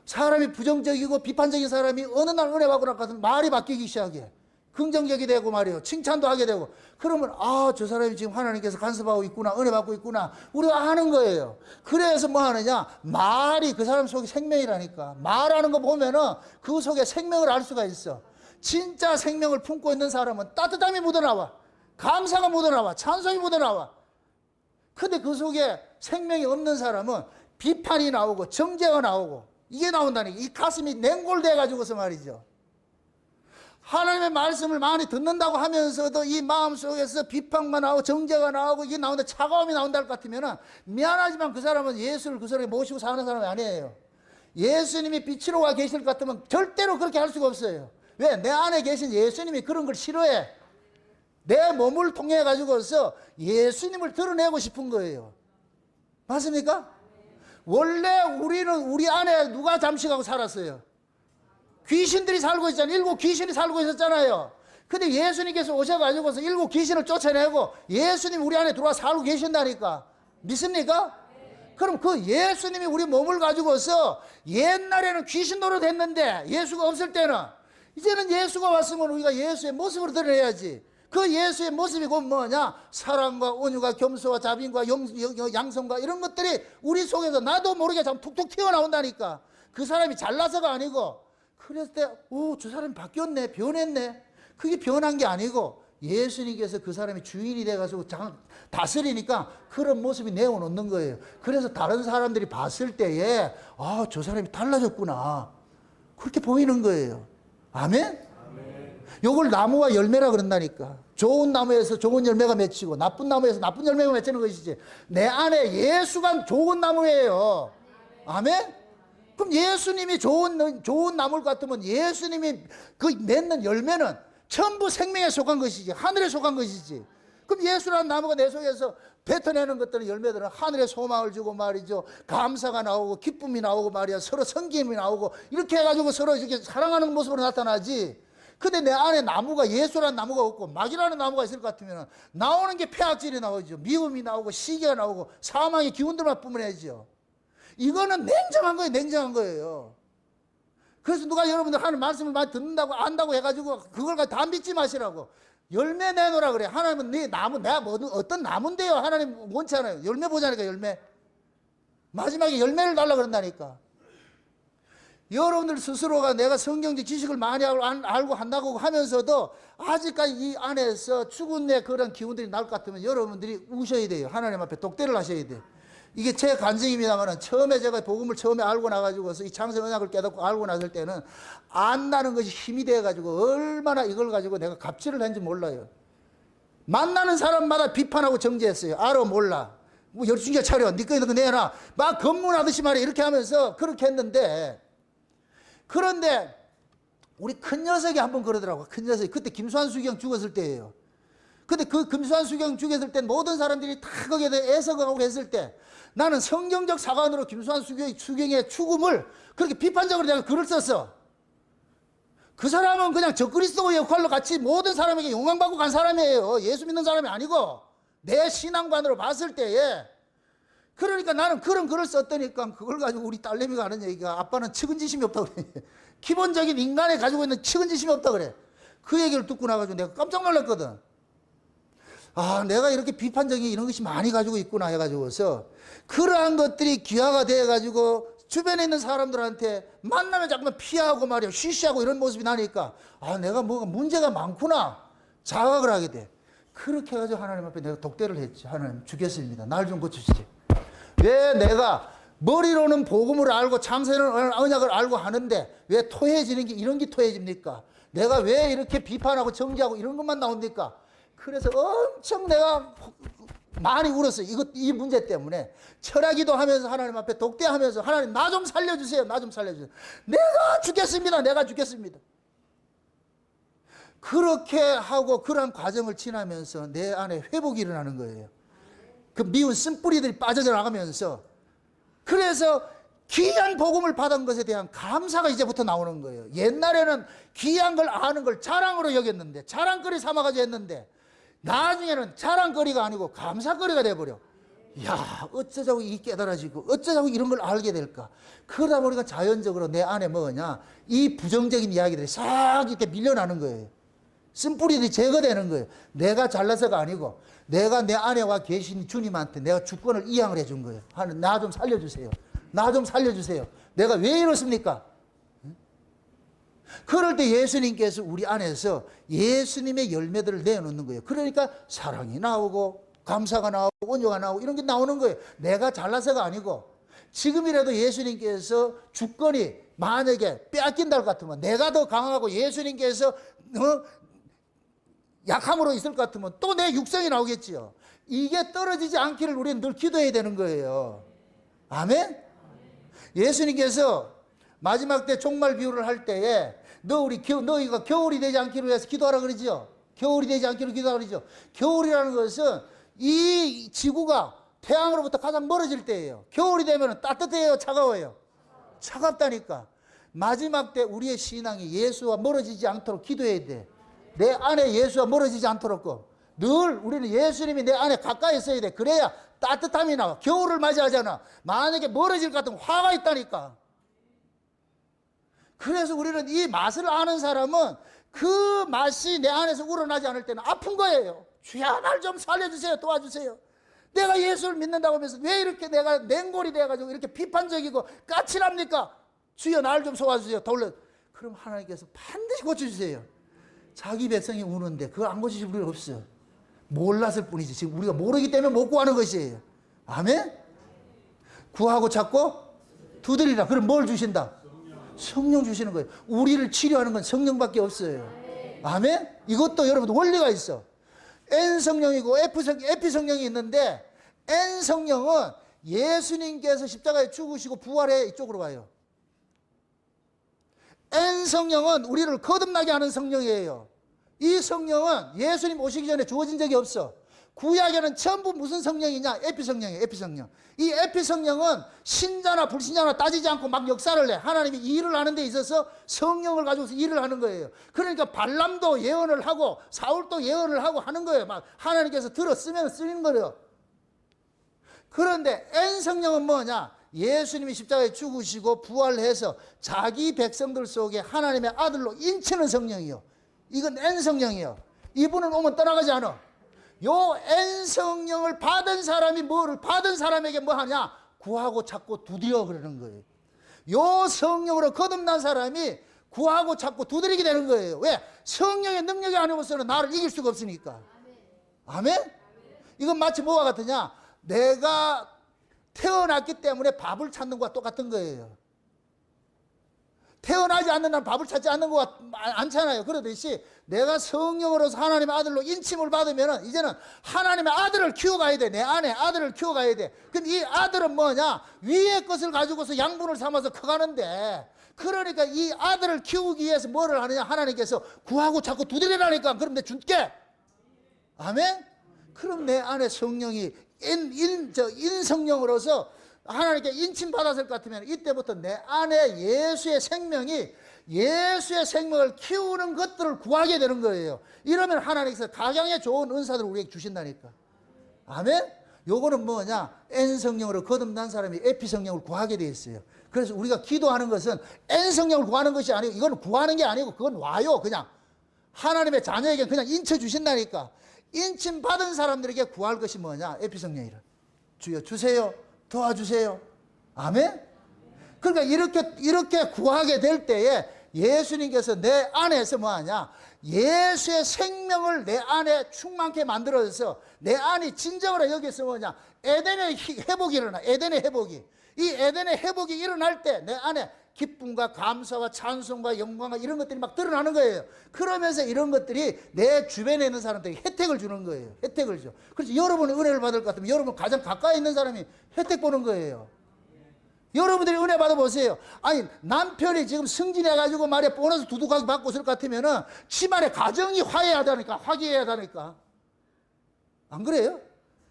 [SPEAKER 1] 사람이 부정적이고 비판적인 사람이 어느 날 은혜 받고 나서 말이 바뀌기 시작해. 긍정적이 되고 말이에요. 칭찬도 하게 되고. 그러면 저 사람이 지금 하나님께서 간섭하고 있구나, 은혜 받고 있구나, 우리가 아는 거예요. 그래서 뭐 하느냐? 말이 그 사람 속에 생명이라니까. 말하는 거 보면은 그 속에 생명을 알 수가 있어. 진짜 생명을 품고 있는 사람은 따뜻함이 묻어나와, 감사가 묻어나와, 찬송이 묻어나와. 근데 그 속에 생명이 없는 사람은 비판이 나오고 정죄가 나오고 이게 나온다니까. 이 가슴이 냉골돼 가지고서 말이죠. 하나님의 말씀을 많이 듣는다고 하면서도 이 마음속에서 비판만 나오고 정죄가 나오고 이게 나오는데 차가움이 나온다 할 것 같으면 미안하지만 그 사람은 예수를 그 사람이 모시고 사는 사람이 아니에요. 예수님이 빛으로 와 계실 것 같으면 절대로 그렇게 할 수가 없어요. 왜? 내 안에 계신 예수님이 그런 걸 싫어해. 내 몸을 통해 가지고서 예수님을 드러내고 싶은 거예요. 맞습니까? 원래 우리는 우리 안에 누가 잠식하고 살았어요? 귀신들이 살고 있잖아요. 7 귀신이 살고 있었잖아요. 근데 예수님께서 오셔가지고서 7 귀신을 쫓아내고 예수님 우리 안에 들어와 살고 계신다니까. 믿습니까? 그럼 그 예수님이 우리 몸을 가지고서, 옛날에는 귀신 노릇했는데 예수가 없을 때는, 이제는 예수가 왔으면 우리가 예수의 모습으로 드러내야지. 그 예수의 모습이 곧 뭐냐? 사랑과 온유와 겸손과 자비와 양성과 이런 것들이 우리 속에서 나도 모르게 참 툭툭 튀어나온다니까. 그 사람이 잘나서가 아니고, 그랬을 때, 오, 저 사람이 바뀌었네, 변했네. 그게 변한 게 아니고, 예수님께서 그 사람이 주인이 돼가지고 다스리니까 그런 모습이 내어놓는 거예요. 그래서 다른 사람들이 봤을 때에, 아, 저 사람이 달라졌구나. 그렇게 보이는 거예요. 아멘? 요걸 나무와 열매라 그런다니까. 좋은 나무에서 좋은 열매가 맺히고 나쁜 나무에서 나쁜 열매가 맺히는 것이지. 내 안에 예수가 좋은 나무예요. 아멘? 그럼 예수님이 좋은 나무 같으면 예수님이 그 맺는 열매는 전부 생명에 속한 것이지. 하늘에 속한 것이지. 그럼 예수라는 나무가 내 속에서 뱉어내는 것들은 열매들은 하늘에 소망을 주고 말이죠. 감사가 나오고 기쁨이 나오고 말이야. 서로 섬김이 나오고 이렇게 해가지고 서로 이렇게 사랑하는 모습으로 나타나지. 근데 내 안에 나무가 예수라는 나무가 없고 막이라는 나무가 있을 것 같으면 나오는 게 폐악질이 나오죠. 미움이 나오고 시기가 나오고 사망의 기운들만 뿜어내죠. 이거는 냉정한 거예요. 냉정한 거예요. 그래서 누가 여러분들 하는 말씀을 많이 듣는다고 안다고 해가지고 그걸 다 믿지 마시라고. 열매 내놓으라 그래. 하나님은 네 나무, 내가 뭐 어떤 나무인데요. 하나님 원치 않아요. 열매 보자니까 열매. 마지막에 열매를 달라 그런다니까. 여러분들 스스로가 내가 성경적 지식을 많이 알고 한다고 하면서도 아직까지 이 안에서 죽은 그런 기운들이 날 것 같으면 여러분들이 우셔야 돼요. 하나님 앞에 독대를 하셔야 돼요. 이게 제 간증입니다만 처음에 제가 복음을 처음에 알고 나가지고서 이 장생 언약을 깨닫고 알고 났을 때는 안다는 것이 힘이 돼가지고 얼마나 이걸 가지고 내가 갑질을 했는지 몰라요. 만나는 사람마다 비판하고 정죄했어요. 알아 몰라. 뭐 열중계 차려. 니 거 내놔. 막 검문하듯이 말이야. 이렇게 하면서 그렇게 했는데 그런데 우리 큰 녀석이 한번 그러더라고. 큰 녀석이. 그때 김수환수경 죽었을 때예요. 근데 그 김수환수경 죽였을 때 모든 사람들이 다 거기에 대해 애석하고 했을 때 나는 성경적 사관으로 김수환수경의 죽음을 그렇게 비판적으로 내가 글을 썼어. 그 사람은 그냥 적그리스도의 역할로 같이 모든 사람에게 영광받고 간 사람이에요. 예수 믿는 사람이 아니고 내 신앙관으로 봤을 때에. 그러니까 나는 그런 글을 썼더니까 그걸 가지고 우리 딸내미가 하는 얘기가 아빠는 측은지심이 없다고 그래. 기본적인 인간에 가지고 있는 측은지심이 없다고 그래. 그 얘기를 듣고 나가지고 내가 깜짝 놀랐거든. 아, 내가 이렇게 비판적인 이런 것이 많이 가지고 있구나 해가지고서 그러한 것들이 기화가 돼가지고 주변에 있는 사람들한테 만나면 자꾸만 피하고 말이야 쉬쉬하고 이런 모습이 나니까 아, 내가 뭐가 문제가 많구나 자각을 하게 돼. 그렇게 해가지고 하나님 앞에 내가 독대를 했지. 하나님 죽겠습니다. 날 좀 고쳐주지. 왜 내가 머리로는 복음을 알고 창세는 언약을 알고 하는데 왜 토해지는 게 이런 게 토해집니까? 내가 왜 이렇게 비판하고 정죄하고 이런 것만 나옵니까? 그래서 엄청 내가 많이 울었어요. 이 문제 때문에. 철학기도 하면서 하나님 앞에 독대하면서 하나님 나 좀 살려주세요. 나 좀 살려주세요. 내가 죽겠습니다. 내가 죽겠습니다. 그렇게 하고 그런 과정을 지나면서 내 안에 회복이 일어나는 거예요. 그 미운 쓴뿌리들이 빠져나가면서 그래서 귀한 복음을 받은 것에 대한 감사가 이제부터 나오는 거예요. 옛날에는 귀한 걸 아는 걸 자랑으로 여겼는데 자랑거리 삼아가지고 했는데 나중에는 자랑거리가 아니고 감사거리가 돼버려. 야, 어쩌자고 이 깨달아지고 어쩌자고 이런 걸 알게 될까. 그러다 보니까 자연적으로 내 안에 뭐냐 이 부정적인 이야기들이 싹 이렇게 밀려나는 거예요. 쓴뿌리들이 제거되는 거예요. 내가 잘나서가 아니고 내가 내 안에 와 계신 주님한테 내가 주권을 이양을 해준 거예요. 하는 나 좀 살려주세요. 나 좀 살려주세요. 내가 왜 이렇습니까? 그럴 때 예수님께서 우리 안에서 예수님의 열매들을 내놓는 거예요. 그러니까 사랑이 나오고 감사가 나오고 온유가 나오고 이런 게 나오는 거예요. 내가 잘나서가 아니고 지금이라도 예수님께서 주권이 만약에 빼앗긴다 할 것 같으면 내가 더 강하고 예수님께서 약함으로 있을 것 같으면 또 내 육성이 나오겠지요. 이게 떨어지지 않기를 우리는 늘 기도해야 되는 거예요. 아멘? 예수님께서 마지막 때 종말 비유를 할 때에 너희가 겨울이 되지 않기로 해서 기도하라 그러죠. 겨울이 되지 않기로 기도하라 그러죠. 겨울이라는 것은 이 지구가 태양으로부터 가장 멀어질 때예요. 겨울이 되면 따뜻해요, 차가워요? 차갑다니까. 마지막 때 우리의 신앙이 예수와 멀어지지 않도록 기도해야 돼. 내 안에 예수와 멀어지지 않도록 늘 우리는 예수님이 내 안에 가까이 있어야 돼. 그래야 따뜻함이 나와. 겨울을 맞이하잖아. 만약에 멀어질 것 같으면 화가 있다니까. 그래서 우리는 이 맛을 아는 사람은 그 맛이 내 안에서 우러나지 않을 때는 아픈 거예요. 주야, 날 좀 살려주세요. 도와주세요. 내가 예수를 믿는다고 하면서 왜 이렇게 내가 냉골이 돼가지고 이렇게 비판적이고 까칠합니까? 주여, 날 좀 도와주세요. 그럼 하나님께서 반드시 고쳐주세요. 자기 백성이 우는데 그걸 안 고치실 분이 없어요. 몰랐을 뿐이지. 지금 우리가 모르기 때문에 못 구하는 것이에요. 아멘? 구하고 찾고 두드리라. 그럼 뭘 주신다? 성령 주시는 거예요. 우리를 치료하는 건 성령밖에 없어요. 아멘? 이것도 여러분 원리가 있어. N 성령이고 F 성령이 있는데, N 성령은 예수님께서 십자가에 죽으시고 부활해 이쪽으로 와요. N 성령은 우리를 거듭나게 하는 성령이에요. 이 성령은 예수님 오시기 전에 주어진 적이 없어. 구약에는 전부 무슨 성령이냐? 에피성령이에요. 에피성령. 이 에피성령은 신자나 불신자나 따지지 않고 막 역사를 내. 하나님이 일을 하는 데 있어서 성령을 가지고서 일을 하는 거예요. 그러니까 발람도 예언을 하고 사울도 예언을 하고 하는 거예요. 막 하나님께서 들었으면 쓰는 거예요. 그런데 N 성령은 뭐냐? 예수님이 십자가에 죽으시고 부활해서 자기 백성들 속에 하나님의 아들로 인치는 성령이요. 이건 N 성령이요. 이분은 오면 떠나가지 않아. 요 N 성령을 받은 사람이 뭐를 받은 사람에게 뭐 하냐? 구하고 찾고 두드려 그러는 거예요. 요 성령으로 거듭난 사람이 구하고 찾고 두드리게 되는 거예요. 왜? 성령의 능력이 아니고서는 나를 이길 수가 없으니까. 아멘? 이건 마치 뭐와 같으냐? 내가 태어났기 때문에 밥을 찾는 것과 똑같은 거예요. 태어나지 않는 날 밥을 찾지 않는 것 않잖아요. 그러듯이 내가 성령으로서 하나님의 아들로 인침을 받으면 이제는 하나님의 아들을 키워가야 돼. 내 안에 아들을 키워가야 돼. 그럼 이 아들은 뭐냐? 위의 것을 가지고서 양분을 삼아서 커가는데, 그러니까 이 아들을 키우기 위해서 뭐를 하느냐? 하나님께서 구하고 자꾸 두드리라니까. 그럼 내가 줄게. 아멘? 그럼 내 안에 성령이 인성령으로서 하나님께 인침받았을 것 같으면 이때부터 내 안에 예수의 생명이, 예수의 생명을 키우는 것들을 구하게 되는 거예요. 이러면 하나님께서 가장에 좋은 은사들을 우리에게 주신다니까. 아멘? 요거는 뭐냐? N 성령으로 거듭난 사람이 에피 성령을 구하게 되어 있어요. 그래서 우리가 기도하는 것은 N 성령을 구하는 것이 아니고, 이건 구하는 게 아니고 그건 와요. 그냥 하나님의 자녀에게 그냥 인쳐 주신다니까. 인침 받은 사람들에게 구할 것이 뭐냐? 에피 성령이라. 주여 주세요. 도와주세요. 아멘? 그러니까 이렇게 구하게 될 때에 예수님께서 내 안에서 뭐하냐? 예수의 생명을 내 안에 충만케 만들어서 내 안이 진정으로 여기서 뭐냐? 에덴의 회복이 일어나. 에덴의 회복이. 이 에덴의 회복이 일어날 때 내 안에 기쁨과 감사와 찬송과 영광과 이런 것들이 막 드러나는 거예요. 그러면서 이런 것들이 내 주변에 있는 사람들에게 혜택을 주는 거예요. 혜택을 줘. 그래서 여러분이 은혜를 받을 것 같으면 여러분 가장 가까이 있는 사람이 혜택 보는 거예요. 여러분들이 은혜 받아보세요. 아니, 남편이 지금 승진해가지고 말이야 보너스 두둑하게 받고 있을 것 같으면은 집안의 가정이 화해하다니까, 화기해야하다니까. 안 그래요?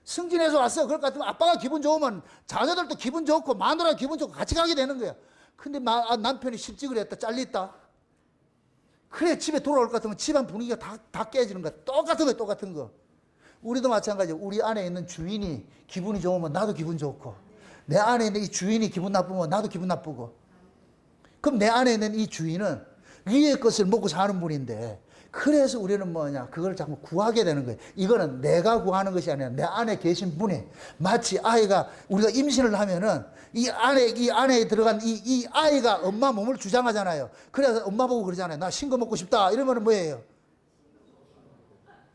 [SPEAKER 1] 승진해서 왔어. 그럴 것 같으면 아빠가 기분 좋으면 자녀들도 기분 좋고 마누라가 기분 좋고 같이 가게 되는 거야. 근데 남편이 실직을 했다, 잘렸다. 그래, 집에 돌아올 것 같으면 집안 분위기가 다 깨지는 거야. 똑같은 거야, 똑같은 거. 우리도 마찬가지야. 우리 안에 있는 주인이 기분이 좋으면 나도 기분 좋고, 내 안에 있는 이 주인이 기분 나쁘면 나도 기분 나쁘고. 그럼 내 안에 있는 이 주인은 위의 것을 먹고 사는 분인데, 그래서 우리는 뭐냐? 그걸 자꾸 구하게 되는 거예요. 이거는 내가 구하는 것이 아니라 내 안에 계신 분이, 마치 아이가, 우리가 임신을 하면은 이 안에 들어간 이 아이가 엄마 몸을 주장하잖아요. 그래서 엄마 보고 그러잖아요. 나 신거 먹고 싶다. 이러면 뭐예요?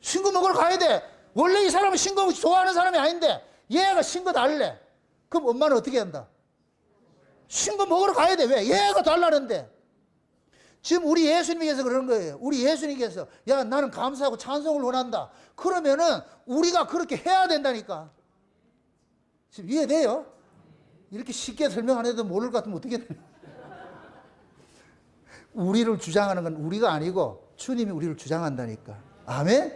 [SPEAKER 1] 신거 먹으러 가야 돼. 원래 이 사람은 신거 좋아하는 사람이 아닌데 얘가 신거 달래. 그럼 엄마는 어떻게 한다? 신거 먹으러 가야 돼. 왜? 얘가 달라는데. 지금 우리 예수님께서 그러는 거예요. 우리 예수님께서 야, 나는 감사하고 찬송을 원한다. 그러면은 우리가 그렇게 해야 된다니까. 지금 이해돼요? 이렇게 쉽게 설명 안 해도 모를 것 같으면 어떻게 되나? 우리를 주장하는 건 우리가 아니고 주님이 우리를 주장한다니까. 아멘?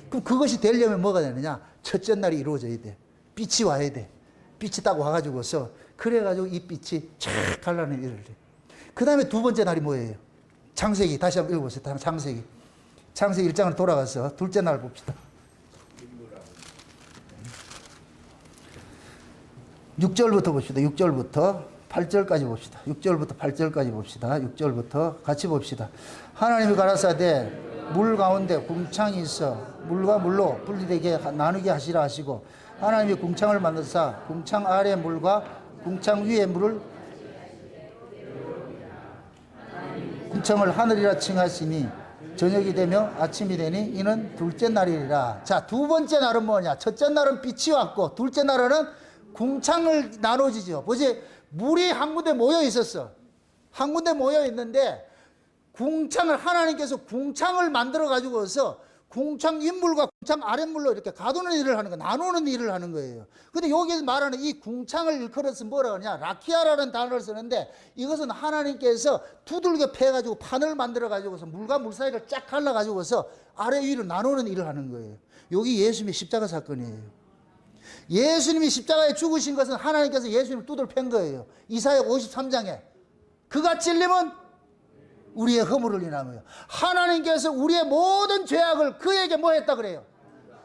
[SPEAKER 1] 그럼 그것이 되려면 뭐가 되느냐? 첫째 날이 이루어져야 돼. 빛이 와야 돼. 빛이 딱 와가지고서, 그래가지고 이 빛이 쫙 갈라내는 일을 해. 그 다음에 두 번째 날이 뭐예요? 창세기, 다시 한번 읽어보세요. 창세기 1장으로 돌아가서 둘째 날 봅시다. 6절부터 봅시다. 6절부터. 8절까지 봅시다. 6절부터 8절까지 봅시다. 6절부터 같이 봅시다. 하나님이 가라사대 물 가운데 궁창이 있어 물과 물로 분리되게 나누게 하시라 하시고 하나님이 궁창을 만드사 궁창 아래 물과 궁창 위에 물을 궁창을 하늘이라 칭하시니 저녁이 되며 아침이 되니 이는 둘째 날이라. 자, 두 번째 날은 뭐냐? 첫째 날은 빛이 왔고 둘째 날은 궁창을 나눠지죠. 보지, 물이 한 군데 모여 있었어. 한 군데 모여 있는데 궁창을 하나님께서 궁창을 만들어 가지고서 궁창 윗물과 궁창 아랫물로 이렇게 가두는 일을 하는 거, 나누는 일을 하는 거예요. 근데 여기서 말하는 이 궁창을 일컬어서 뭐라 하냐? 라키아라는 단어를 쓰는데 이것은 하나님께서 두들겨 패 가지고 판을 만들어 가지고서 물과 물 사이를 쫙 갈라 가지고서 아래 위로 나누는 일을 하는 거예요. 여기 예수님의 십자가 사건이에요. 예수님이 십자가에 죽으신 것은 하나님께서 예수님을 두들 팬 거예요. 이사야 53장에 그가 찔림은 우리의 허물을 인하며 하나님께서 우리의 모든 죄악을 그에게 뭐 했다 그래요?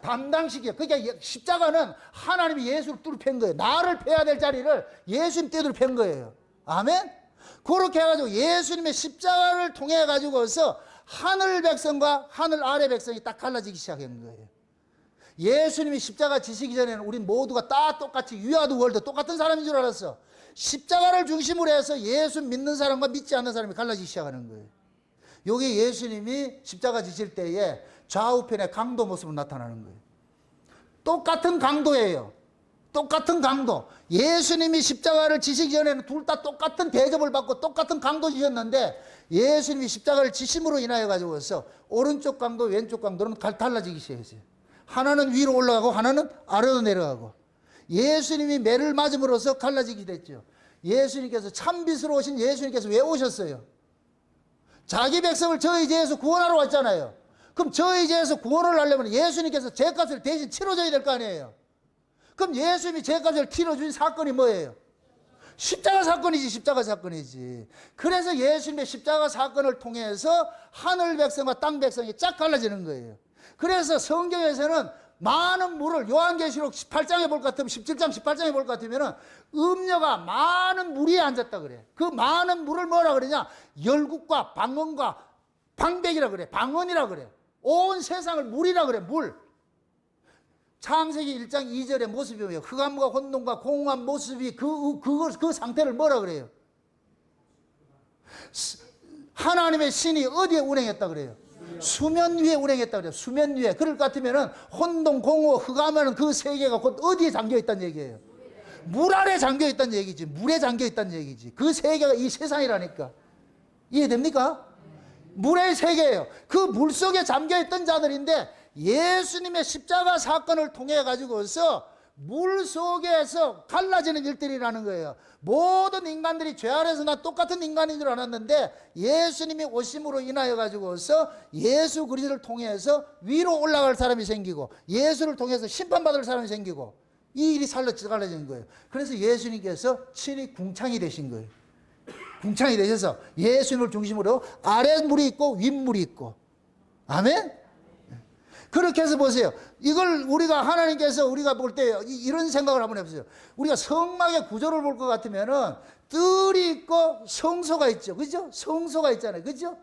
[SPEAKER 1] 담당시켜. 그러니까 십자가는 하나님이 예수를 뚫어 팬 거예요. 나를 패야 될 자리를 예수님 떼들 팬 거예요. 아멘? 그렇게 해가지고 예수님의 십자가를 통해 가지고서 하늘 백성과 하늘 아래 백성이 딱 갈라지기 시작한 거예요. 예수님이 십자가 지시기 전에는 우리 모두가 다 똑같이 위아드 월드 똑같은 사람인 줄 알았어. 십자가를 중심으로 해서 예수 믿는 사람과 믿지 않는 사람이 갈라지기 시작하는 거예요. 여기 예수님이 십자가 지실 때에 좌우편에 강도 모습으로 나타나는 거예요. 똑같은 강도예요. 똑같은 강도. 예수님이 십자가를 지시기 전에는 둘 다 똑같은 대접을 받고 똑같은 강도 지셨는데 예수님이 십자가를 지심으로 인하여 가지고서 오른쪽 강도 왼쪽 강도는 달라지기 시작했어요. 하나는 위로 올라가고 하나는 아래로 내려가고 예수님이 매를 맞음으로써 갈라지게 됐죠. 예수님께서 참빛으로 오신 예수님께서 왜 오셨어요? 자기 백성을 저희 죄에서 구원하러 왔잖아요. 그럼 저희 죄에서 구원을 하려면 예수님께서 죄값을 대신 치러줘야 될 거 아니에요. 그럼 예수님이 죄값을 치러준 사건이 뭐예요? 십자가 사건이지. 십자가 사건이지. 그래서 예수님의 십자가 사건을 통해서 하늘 백성과 땅 백성이 쫙 갈라지는 거예요. 그래서 성경에서는 많은 물을 요한계시록 18장에 볼 것 같으면 17장 18장에 볼 것 같으면 음녀가 많은 물 위에 앉았다 그래. 그 많은 물을 뭐라 그러냐? 열국과 방언과 방백이라 그래. 방언이라 그래. 온 세상을 물이라 그래. 물. 창세기 1장 2절의 모습이 뭐예요? 흑암과 혼돈과 공허한 모습이 그 상태를 뭐라 그래요? 하나님의 신이 어디에 운행했다 그래요? 수면 위에 운행했다 그래요. 수면 위에. 그럴 것 같으면은 혼돈, 공허, 흑암하는 그 세계가 곧 어디에 잠겨 있다는 얘기예요? 물 아래 잠겨 있다는 얘기지. 물에 잠겨 있다는 얘기지. 그 세계가 이 세상이라니까. 이해됩니까? 물의 세계예요. 그 물 속에 잠겨 있던 자들인데 예수님의 십자가 사건을 통해 가지고서 물 속에서 갈라지는 일들이라는 거예요. 모든 인간들이 죄 아래서 나 똑같은 인간인 줄 알았는데 예수님이 오심으로 인하여 가지고서 예수 그리스도를 통해서 위로 올라갈 사람이 생기고 예수를 통해서 심판받을 사람이 생기고 이 일이 갈라지는 거예요. 그래서 예수님께서 친히 궁창이 되신 거예요. 궁창이 되셔서 예수님을 중심으로 아래 물이 있고 윗물이 있고. 아멘? 그렇게 해서 보세요. 이걸 우리가 하나님께서 우리가 볼 때 이런 생각을 한번 해보세요. 우리가 성막의 구조를 볼 것 같으면은 뜰이 있고 성소가 있죠. 그죠? 성소가 있잖아요. 그죠?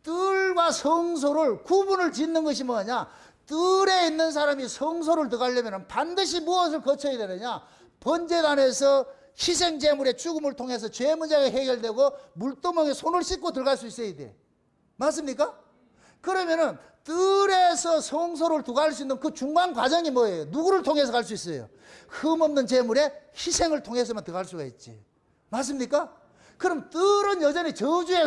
[SPEAKER 1] 뜰과 성소를 구분을 짓는 것이 뭐냐? 뜰에 있는 사람이 성소를 들어가려면 반드시 무엇을 거쳐야 되느냐? 번제단에서 희생제물의 죽음을 통해서 죄 문제가 해결되고 물두멍에 손을 씻고 들어갈 수 있어야 돼. 맞습니까? 그러면은 뜰에서 성소를 들어갈 수 있는 그 중간 과정이 뭐예요? 누구를 통해서 갈 수 있어요? 흠없는 제물의 희생을 통해서만 들어갈 수가 있지. 맞습니까? 그럼 뜰은 여전히 저주의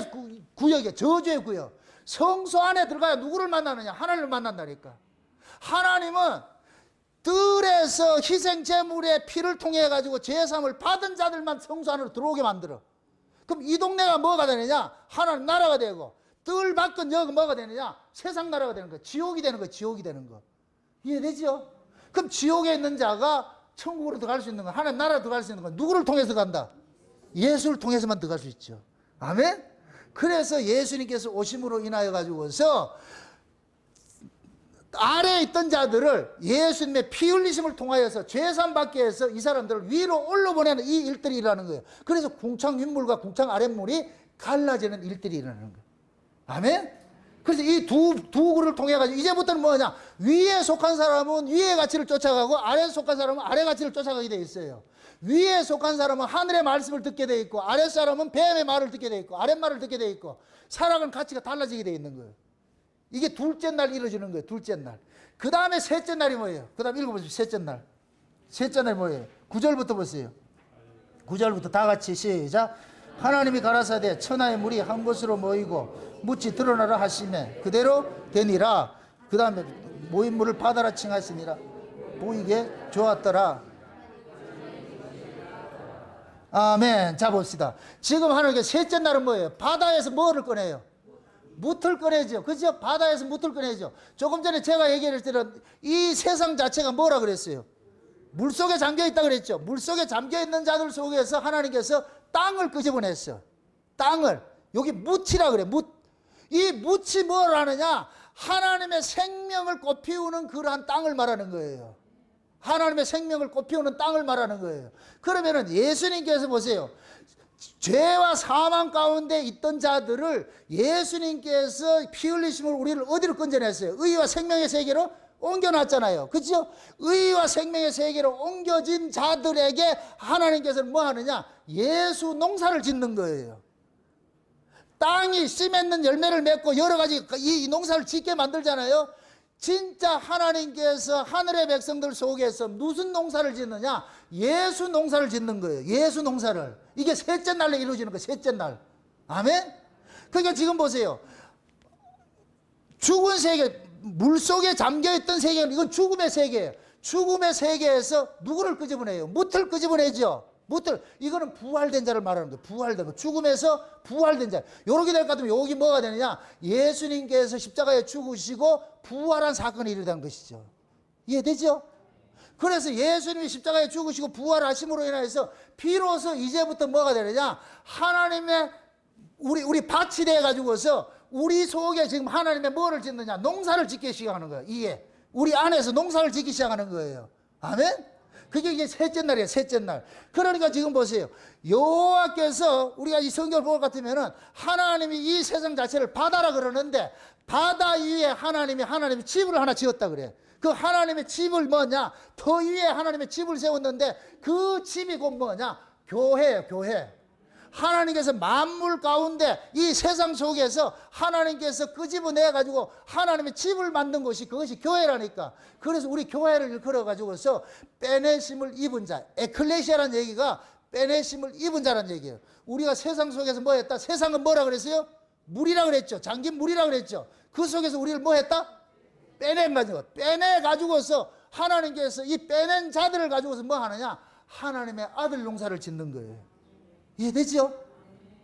[SPEAKER 1] 구역이에요. 저주의 구역. 성소 안에 들어가야 누구를 만나느냐? 하나님을 만난다니까. 하나님은 뜰에서 희생 제물의 피를 통해 가지고 죄사함을 받은 자들만 성소 안으로 들어오게 만들어. 그럼 이 동네가 뭐가 되느냐? 하나님 나라가 되고 뜰 밖은 여기 뭐가 되느냐? 세상 나라가 되는 거. 지옥이 되는 거. 지옥이 되는 거. 이해되죠? 그럼 지옥에 있는 자가 천국으로 들어갈 수 있는 건 하나님 나라로 들어갈 수 있는 건 누구를 통해서 간다? 예수를 통해서만 들어갈 수 있죠. 아멘? 그래서 예수님께서 오심으로 인하여 가지고서 아래에 있던 자들을 예수님의 피 흘리심을 통하여서 죄산 받게 해서 이 사람들을 위로 올려보내는 이 일들이 일어나는 거예요. 그래서 궁창 윗물과 궁창 아랫물이 갈라지는 일들이 일어나는 거예요. 아멘? 그래서 이 두 그룹을 통해가지고 이제부터는 뭐냐? 위에 속한 사람은 위의 가치를 쫓아가고 아래에 속한 사람은 아래 가치를 쫓아가게 되어 있어요. 위에 속한 사람은 하늘의 말씀을 듣게 되어 있고 아래 사람은 뱀의 말을 듣게 되어 있고 아랫말을 듣게 되어 있고 살아가는 가치가 달라지게 되어 있는 거예요. 이게 둘째 날 이루어지는 거예요. 둘째 날. 그 다음에 셋째 날이 뭐예요? 그 다음 읽어보세요. 셋째 날. 셋째 날 뭐예요? 9절부터 보세요. 9절부터 다 같이 시작. 하나님이 가라사대 천하의 물이 한 곳으로 모이고 묻지 드러나라 하시매 그대로 되니라. 그 다음에 모인 물을 바다라 칭하시니라. 보이게 좋았더라. 아멘. 자 봅시다. 지금 하나님께 셋째 날은 뭐예요? 바다에서 뭐를 꺼내요? 뭇을 꺼내죠. 그죠? 바다에서 뭇을 꺼내죠. 조금 전에 제가 얘기할 때는 이 세상 자체가 뭐라 그랬어요? 물속에 잠겨있다 그랬죠. 물속에 잠겨있는 자들 속에서 하나님께서 땅을 끄집어냈어. 땅을. 여기 뭇이라 그래. 뭇. 이 뭇이 뭘 하느냐? 하나님의 생명을 꽃피우는 그러한 땅을 말하는 거예요. 하나님의 생명을 꽃피우는 땅을 말하는 거예요. 그러면은 예수님께서 보세요. 죄와 사망 가운데 있던 자들을 예수님께서 피 흘리심으로 우리를 어디로 건져냈어요? 의와 생명의 세계로 옮겨놨잖아요. 그렇죠? 의와 생명의 세계로 옮겨진 자들에게 하나님께서는 뭐 하느냐? 예수 농사를 짓는 거예요. 땅이 씨 맺는 열매를 맺고 여러 가지 이 농사를 짓게 만들잖아요. 진짜 하나님께서 하늘의 백성들 속에서 무슨 농사를 짓느냐? 예수 농사를 짓는 거예요. 예수 농사를. 이게 셋째 날에 이루어지는 거예요. 셋째 날. 아멘? 그러니까 지금 보세요. 죽은 세계, 물속에 잠겨있던 세계는 이건 죽음의 세계예요. 죽음의 세계에서 누구를 끄집어내요? 뭇을 끄집어내죠. 뭇을. 이거는 부활된 자를 말하는 거예요. 부활된 거. 죽음에서 부활된 자. 요렇게 될 것 같으면 여기 뭐가 되느냐? 예수님께서 십자가에 죽으시고 부활한 사건이 일어난 것이죠. 이해되죠? 그래서 예수님이 십자가에 죽으시고 부활하심으로 인해서 비로소 이제부터 뭐가 되느냐? 하나님의 우리 밭이 돼가지고서 우리 속에 지금 하나님의 뭐를 짓느냐? 농사를 짓기 시작하는 거예요. 이게 우리 안에서 농사를 짓기 시작하는 거예요. 아멘? 그게 이게 셋째 날이에요. 셋째 날. 그러니까 지금 보세요. 여호와께서 우리가 이 성경을 볼 것 같으면은 하나님이 이 세상 자체를 바다라 그러는데 바다 위에 하나님이 집을 하나 지었다 그래. 그 하나님의 집을 뭐냐? 더 위에 하나님의 집을 세웠는데 그 집이 곧 뭐냐? 교회예요. 교회. 하나님께서 만물 가운데 이 세상 속에서 하나님께서 끄집어내 가지고 하나님의 집을 만든 것이 그것이 교회라니까. 그래서 우리 교회를 일컬어 가지고서 빼내심을 입은 자, 에클레시아라는 얘기가 빼내심을 입은 자라는 얘기예요. 우리가 세상 속에서 뭐 했다? 세상은 뭐라 그랬어요? 물이라 그랬죠. 잠긴 물이라 그랬죠. 그 속에서 우리를 뭐 했다? 빼내 가지고. 빼내 가지고서 하나님께서 이 빼낸 자들을 가지고서 뭐 하느냐? 하나님의 아들 농사를 짓는 거예요. 이해되죠?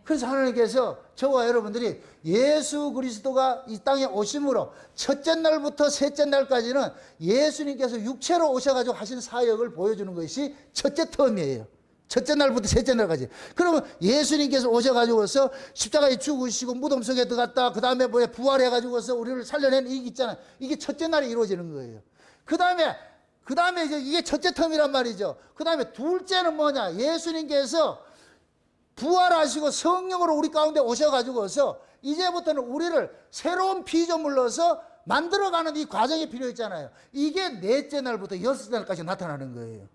[SPEAKER 1] 그래서 하나님께서 저와 여러분들이 예수 그리스도가 이 땅에 오심으로 첫째 날부터 셋째 날까지는 예수님께서 육체로 오셔가지고 하신 사역을 보여주는 것이 첫째 텀이에요. 첫째 날부터 셋째 날까지. 그러면 예수님께서 오셔가지고서 십자가에 죽으시고 무덤 속에 들어갔다 그 다음에 뭐에 부활해가지고서 우리를 살려낸 이 있잖아요. 이게 첫째 날에 이루어지는 거예요. 그 다음에 이제 이게 첫째 텀이란 말이죠. 그 다음에 둘째는 뭐냐? 예수님께서 부활하시고 성령으로 우리 가운데 오셔가지고서 이제부터는 우리를 새로운 피조물로서 만들어가는 이 과정이 필요했잖아요. 이게 넷째 날부터 여섯째 날까지 나타나는 거예요.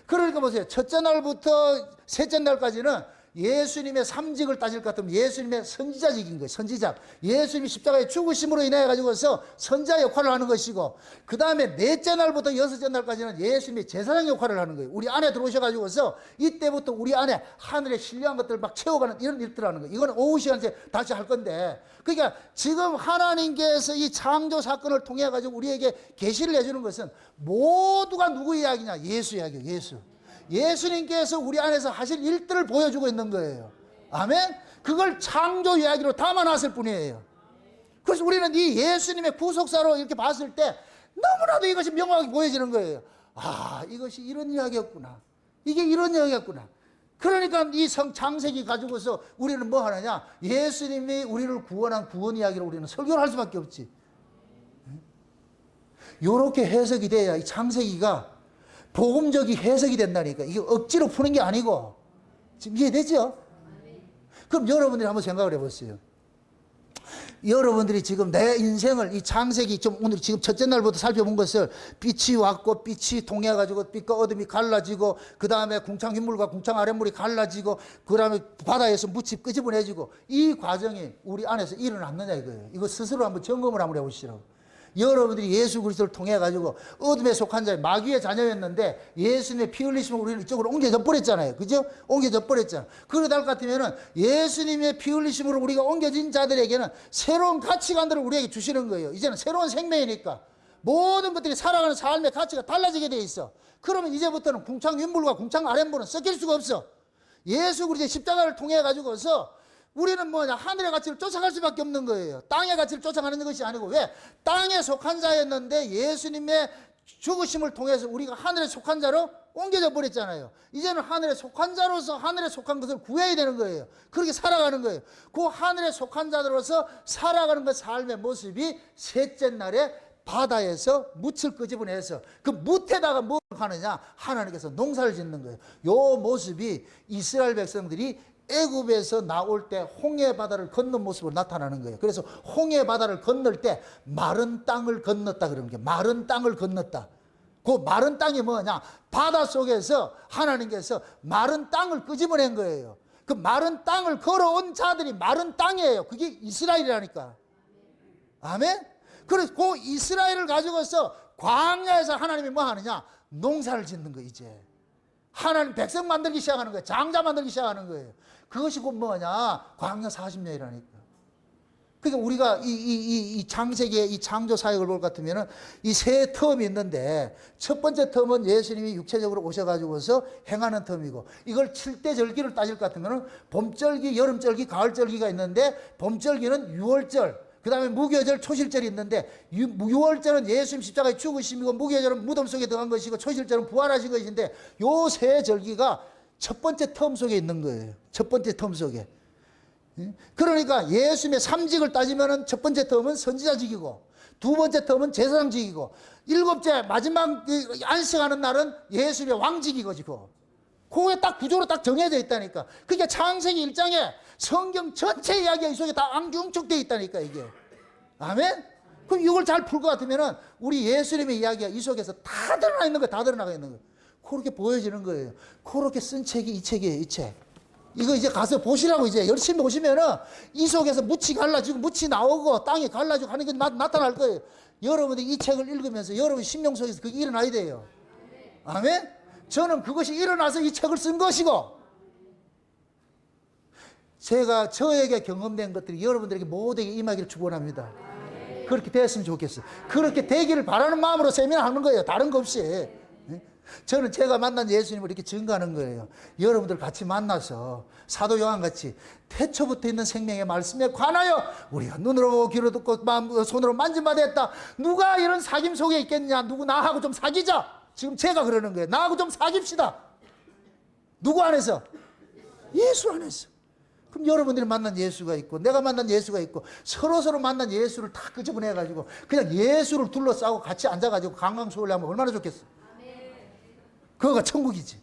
[SPEAKER 1] 그러니까 보세요. 첫째 날부터 셋째 날까지는 예수님의 삼직을 따질 것 같으면 예수님의 선지자직인 거예요. 선지자. 예수님이 십자가에 죽으심으로 인해 가지고서 선지자 역할을 하는 것이고 그 다음에 넷째 날부터 여섯째 날까지는 예수님이 제사장 역할을 하는 거예요. 우리 안에 들어오셔 가지고서 이때부터 우리 안에 하늘의 신령한 것들을 막 채워가는 이런 일들을 하는 거예요. 이건 오후 시간에 다시 할 건데 그러니까 지금 하나님께서 이 창조 사건을 통해 가지고 우리에게 계시를 해주는 것은 모두가 누구 이야기냐? 예수 이야기예요. 예수. 예수님께서 우리 안에서 하실 일들을 보여주고 있는 거예요. 아멘? 그걸 창조 이야기로 담아놨을 뿐이에요. 그래서 우리는 이 예수님의 구속사로 이렇게 봤을 때 너무나도 이것이 명확하게 보여지는 거예요. 아, 이것이 이런 이야기였구나. 이게 이런 이야기였구나. 그러니까 이 창세기 가지고서 우리는 뭐 하느냐? 예수님이 우리를 구원한 구원 이야기를 우리는 설교를 할 수밖에 없지. 요렇게 해석이 돼야 이 창세기가 복음적인 해석이 된다니까. 이게 억지로 푸는 게 아니고. 지금 이해되죠? 그럼 여러분들이 한번 생각을 해보세요. 여러분들이 지금 내 인생을 이 창세기 좀 오늘 지금 첫째 날부터 살펴본 것을 빛이 왔고 빛이 통해가지고 빛과 어둠이 갈라지고 그 다음에 궁창 윗물과 궁창 아랫물이 갈라지고 그 다음에 바다에서 묻이 끄집어내지고 이 과정이 우리 안에서 일어났느냐 이거예요. 이거 스스로 한번 점검을 한번 해보시라고. 여러분들이 예수 그리스도를 통해 가지고 어둠에 속한 자 마귀의 자녀였는데 예수님의 피 흘리심으로 우리는 이쪽으로 옮겨져 버렸잖아요. 그죠? 옮겨져 버렸잖아. 그러다 할 것 같으면은 예수님의 피 흘리심으로 우리가 옮겨진 자들에게는 새로운 가치관들을 우리에게 주시는 거예요. 이제는 새로운 생명이니까 모든 것들이 살아가는 삶의 가치가 달라지게 돼 있어. 그러면 이제부터는 궁창 윗물과 궁창 아랫물은 섞일 수가 없어. 예수 그리스도의 십자가를 통해 가지고서 우리는 뭐냐, 하늘의 가치를 쫓아갈 수밖에 없는 거예요. 땅의 가치를 쫓아가는 것이 아니고. 왜? 땅에 속한 자였는데 예수님의 죽으심을 통해서 우리가 하늘에 속한 자로 옮겨져 버렸잖아요. 이제는 하늘에 속한 자로서 하늘에 속한 것을 구해야 되는 거예요. 그렇게 살아가는 거예요. 그 하늘에 속한 자로서 살아가는 그 삶의 모습이 셋째 날에 바다에서 묻을 끄집어내서 그 묻에다가 뭘 하느냐, 하나님께서 농사를 짓는 거예요. 요 모습이 이스라엘 백성들이 애굽에서 나올 때 홍해 바다를 건넌 모습으로 나타나는 거예요. 그래서 홍해 바다를 건널 때 마른 땅을 건넜다 그러는 게, 마른 땅을 건넜다. 그 마른 땅이 뭐냐, 바다 속에서 하나님께서 마른 땅을 끄집어낸 거예요. 그 마른 땅을 걸어온 자들이 마른 땅이에요. 그게 이스라엘이라니까. 아멘. 그래서 그 이스라엘을 가지고서 광야에서 하나님이 뭐 하느냐, 농사를 짓는 거. 이제 하나님 백성 만들기 시작하는 거예요. 장자 만들기 시작하는 거예요. 그것이 곧 뭐냐, 광야 40년이라니까. 그러니까 우리가 이 창세기의 이 창조 사역을 볼 것 같으면은 이 세 텀이 있는데, 첫 번째 텀은 예수님이 육체적으로 오셔가지고서 행하는 텀이고, 이걸 7대 절기를 따질 것 같으면은 봄절기, 여름절기, 가을절기가 있는데, 봄절기는 6월절, 그 다음에 무교절, 초실절이 있는데, 6월절은 예수님 십자가에 죽으심이고, 무교절은 무덤 속에 들어간 것이고, 초실절은 부활하신 것인데, 요 세 절기가 첫 번째 텀 속에 있는 거예요. 첫 번째 텀 속에. 그러니까 예수님의 삼직을 따지면은 첫 번째 텀은 선지자직이고, 두 번째 텀은 제사장직이고, 일곱째 마지막 안식하는 날은 예수님의 왕직이고, 그게 딱 구조로 딱 정해져 있다니까. 그게 창세기 1장에 성경 전체 이야기가 이 속에 다 앙중축되어 있다니까, 이게. 아멘? 그럼 이걸 잘 풀 것 같으면은 우리 예수님의 이야기가 이 속에서 다 드러나 있는 거예요. 다 드러나가 있는 거예요. 그렇게 보여지는 거예요. 그렇게 쓴 책이 이 책이에요, 이 책. 이거 이제 가서 보시라고. 이제 열심히 보시면은 이 속에서 묻이 갈라지고 묻이 나오고 땅이 갈라지고 하는 게 나타날 거예요. 여러분들이 이 책을 읽으면서 여러분 심령 속에서 그게 일어나야 돼요. 아멘? 저는 그것이 일어나서 이 책을 쓴 것이고, 제가 저에게 경험된 것들이 여러분들에게 모두에게 임하기를 축원합니다. 그렇게 됐으면 좋겠어요. 그렇게 되기를 바라는 마음으로 세미나하는 거예요. 다른 거 없이. 저는 제가 만난 예수님을 이렇게 증거하는 거예요. 여러분들 같이 만나서 사도 요한같이 태초부터 있는 생명의 말씀에 관하여 우리가 눈으로 보고 귀로 듣고 손으로 만진바 했다. 누가 이런 사귐 속에 있겠냐. 누구 나하고 좀 사귀자. 지금 제가 그러는 거예요. 나하고 좀 사귀읍시다. 누구 안에서? 예수 안에서. 그럼 여러분들이 만난 예수가 있고 내가 만난 예수가 있고 서로 만난 예수를 다 끄집어내가지고 그냥 예수를 둘러싸고 같이 앉아가지고 강강수월래 하면 얼마나 좋겠어. 그거가 천국이지.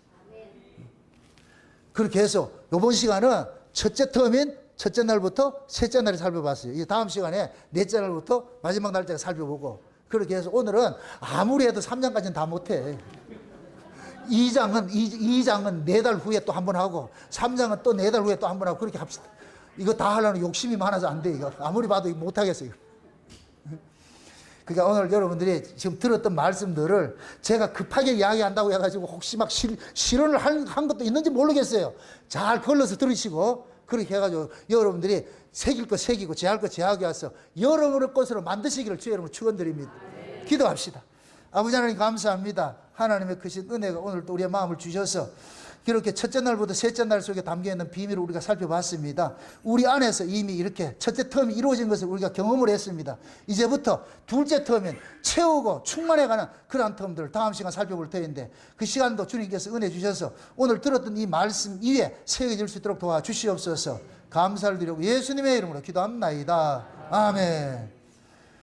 [SPEAKER 1] 그렇게 해서 이번 시간은 첫째 텀인 첫째 날부터 셋째 날을 살펴봤어요. 이 다음 시간에 넷째 날부터 마지막 날짜를 살펴보고, 그렇게 해서 오늘은 아무리 해도 3장까지는 다 못해. 2장은 4달 후에 또 한 번 하고 3장은 또 4달 후에 또 한 번 하고 그렇게 합시다. 이거 다 하려면 욕심이 많아서 안 돼. 이거 아무리 봐도 못하겠어요. 그러니까 오늘 여러분들이 지금 들었던 말씀들을 제가 급하게 이야기한다고 해가지고 혹시 막 실언을 한 것도 있는지 모르겠어요. 잘 걸러서 들으시고 그렇게 해가지고 여러분들이 새길 거 새기고 제할 거 제하게 와서 여러분의 것으로 만드시기를 주의 이름으로 축원드립니다. 기도합시다. 아버지 하나님 감사합니다. 하나님의 크신 은혜가 오늘 또 우리의 마음을 주셔서 그렇게 첫째 날부터 셋째 날 속에 담겨있는 비밀을 우리가 살펴봤습니다. 우리 안에서 이미 이렇게 첫째 텀이 이루어진 것을 우리가 경험을 했습니다. 이제부터 둘째 텀인 채우고 충만해가는 그러한 텀들을 다음 시간 살펴볼 터인데, 그 시간도 주님께서 은혜 주셔서 오늘 들었던 이 말씀 위에 새겨질 수 있도록 도와주시옵소서. 감사를 드리고 예수님의 이름으로 기도합나이다. 아멘.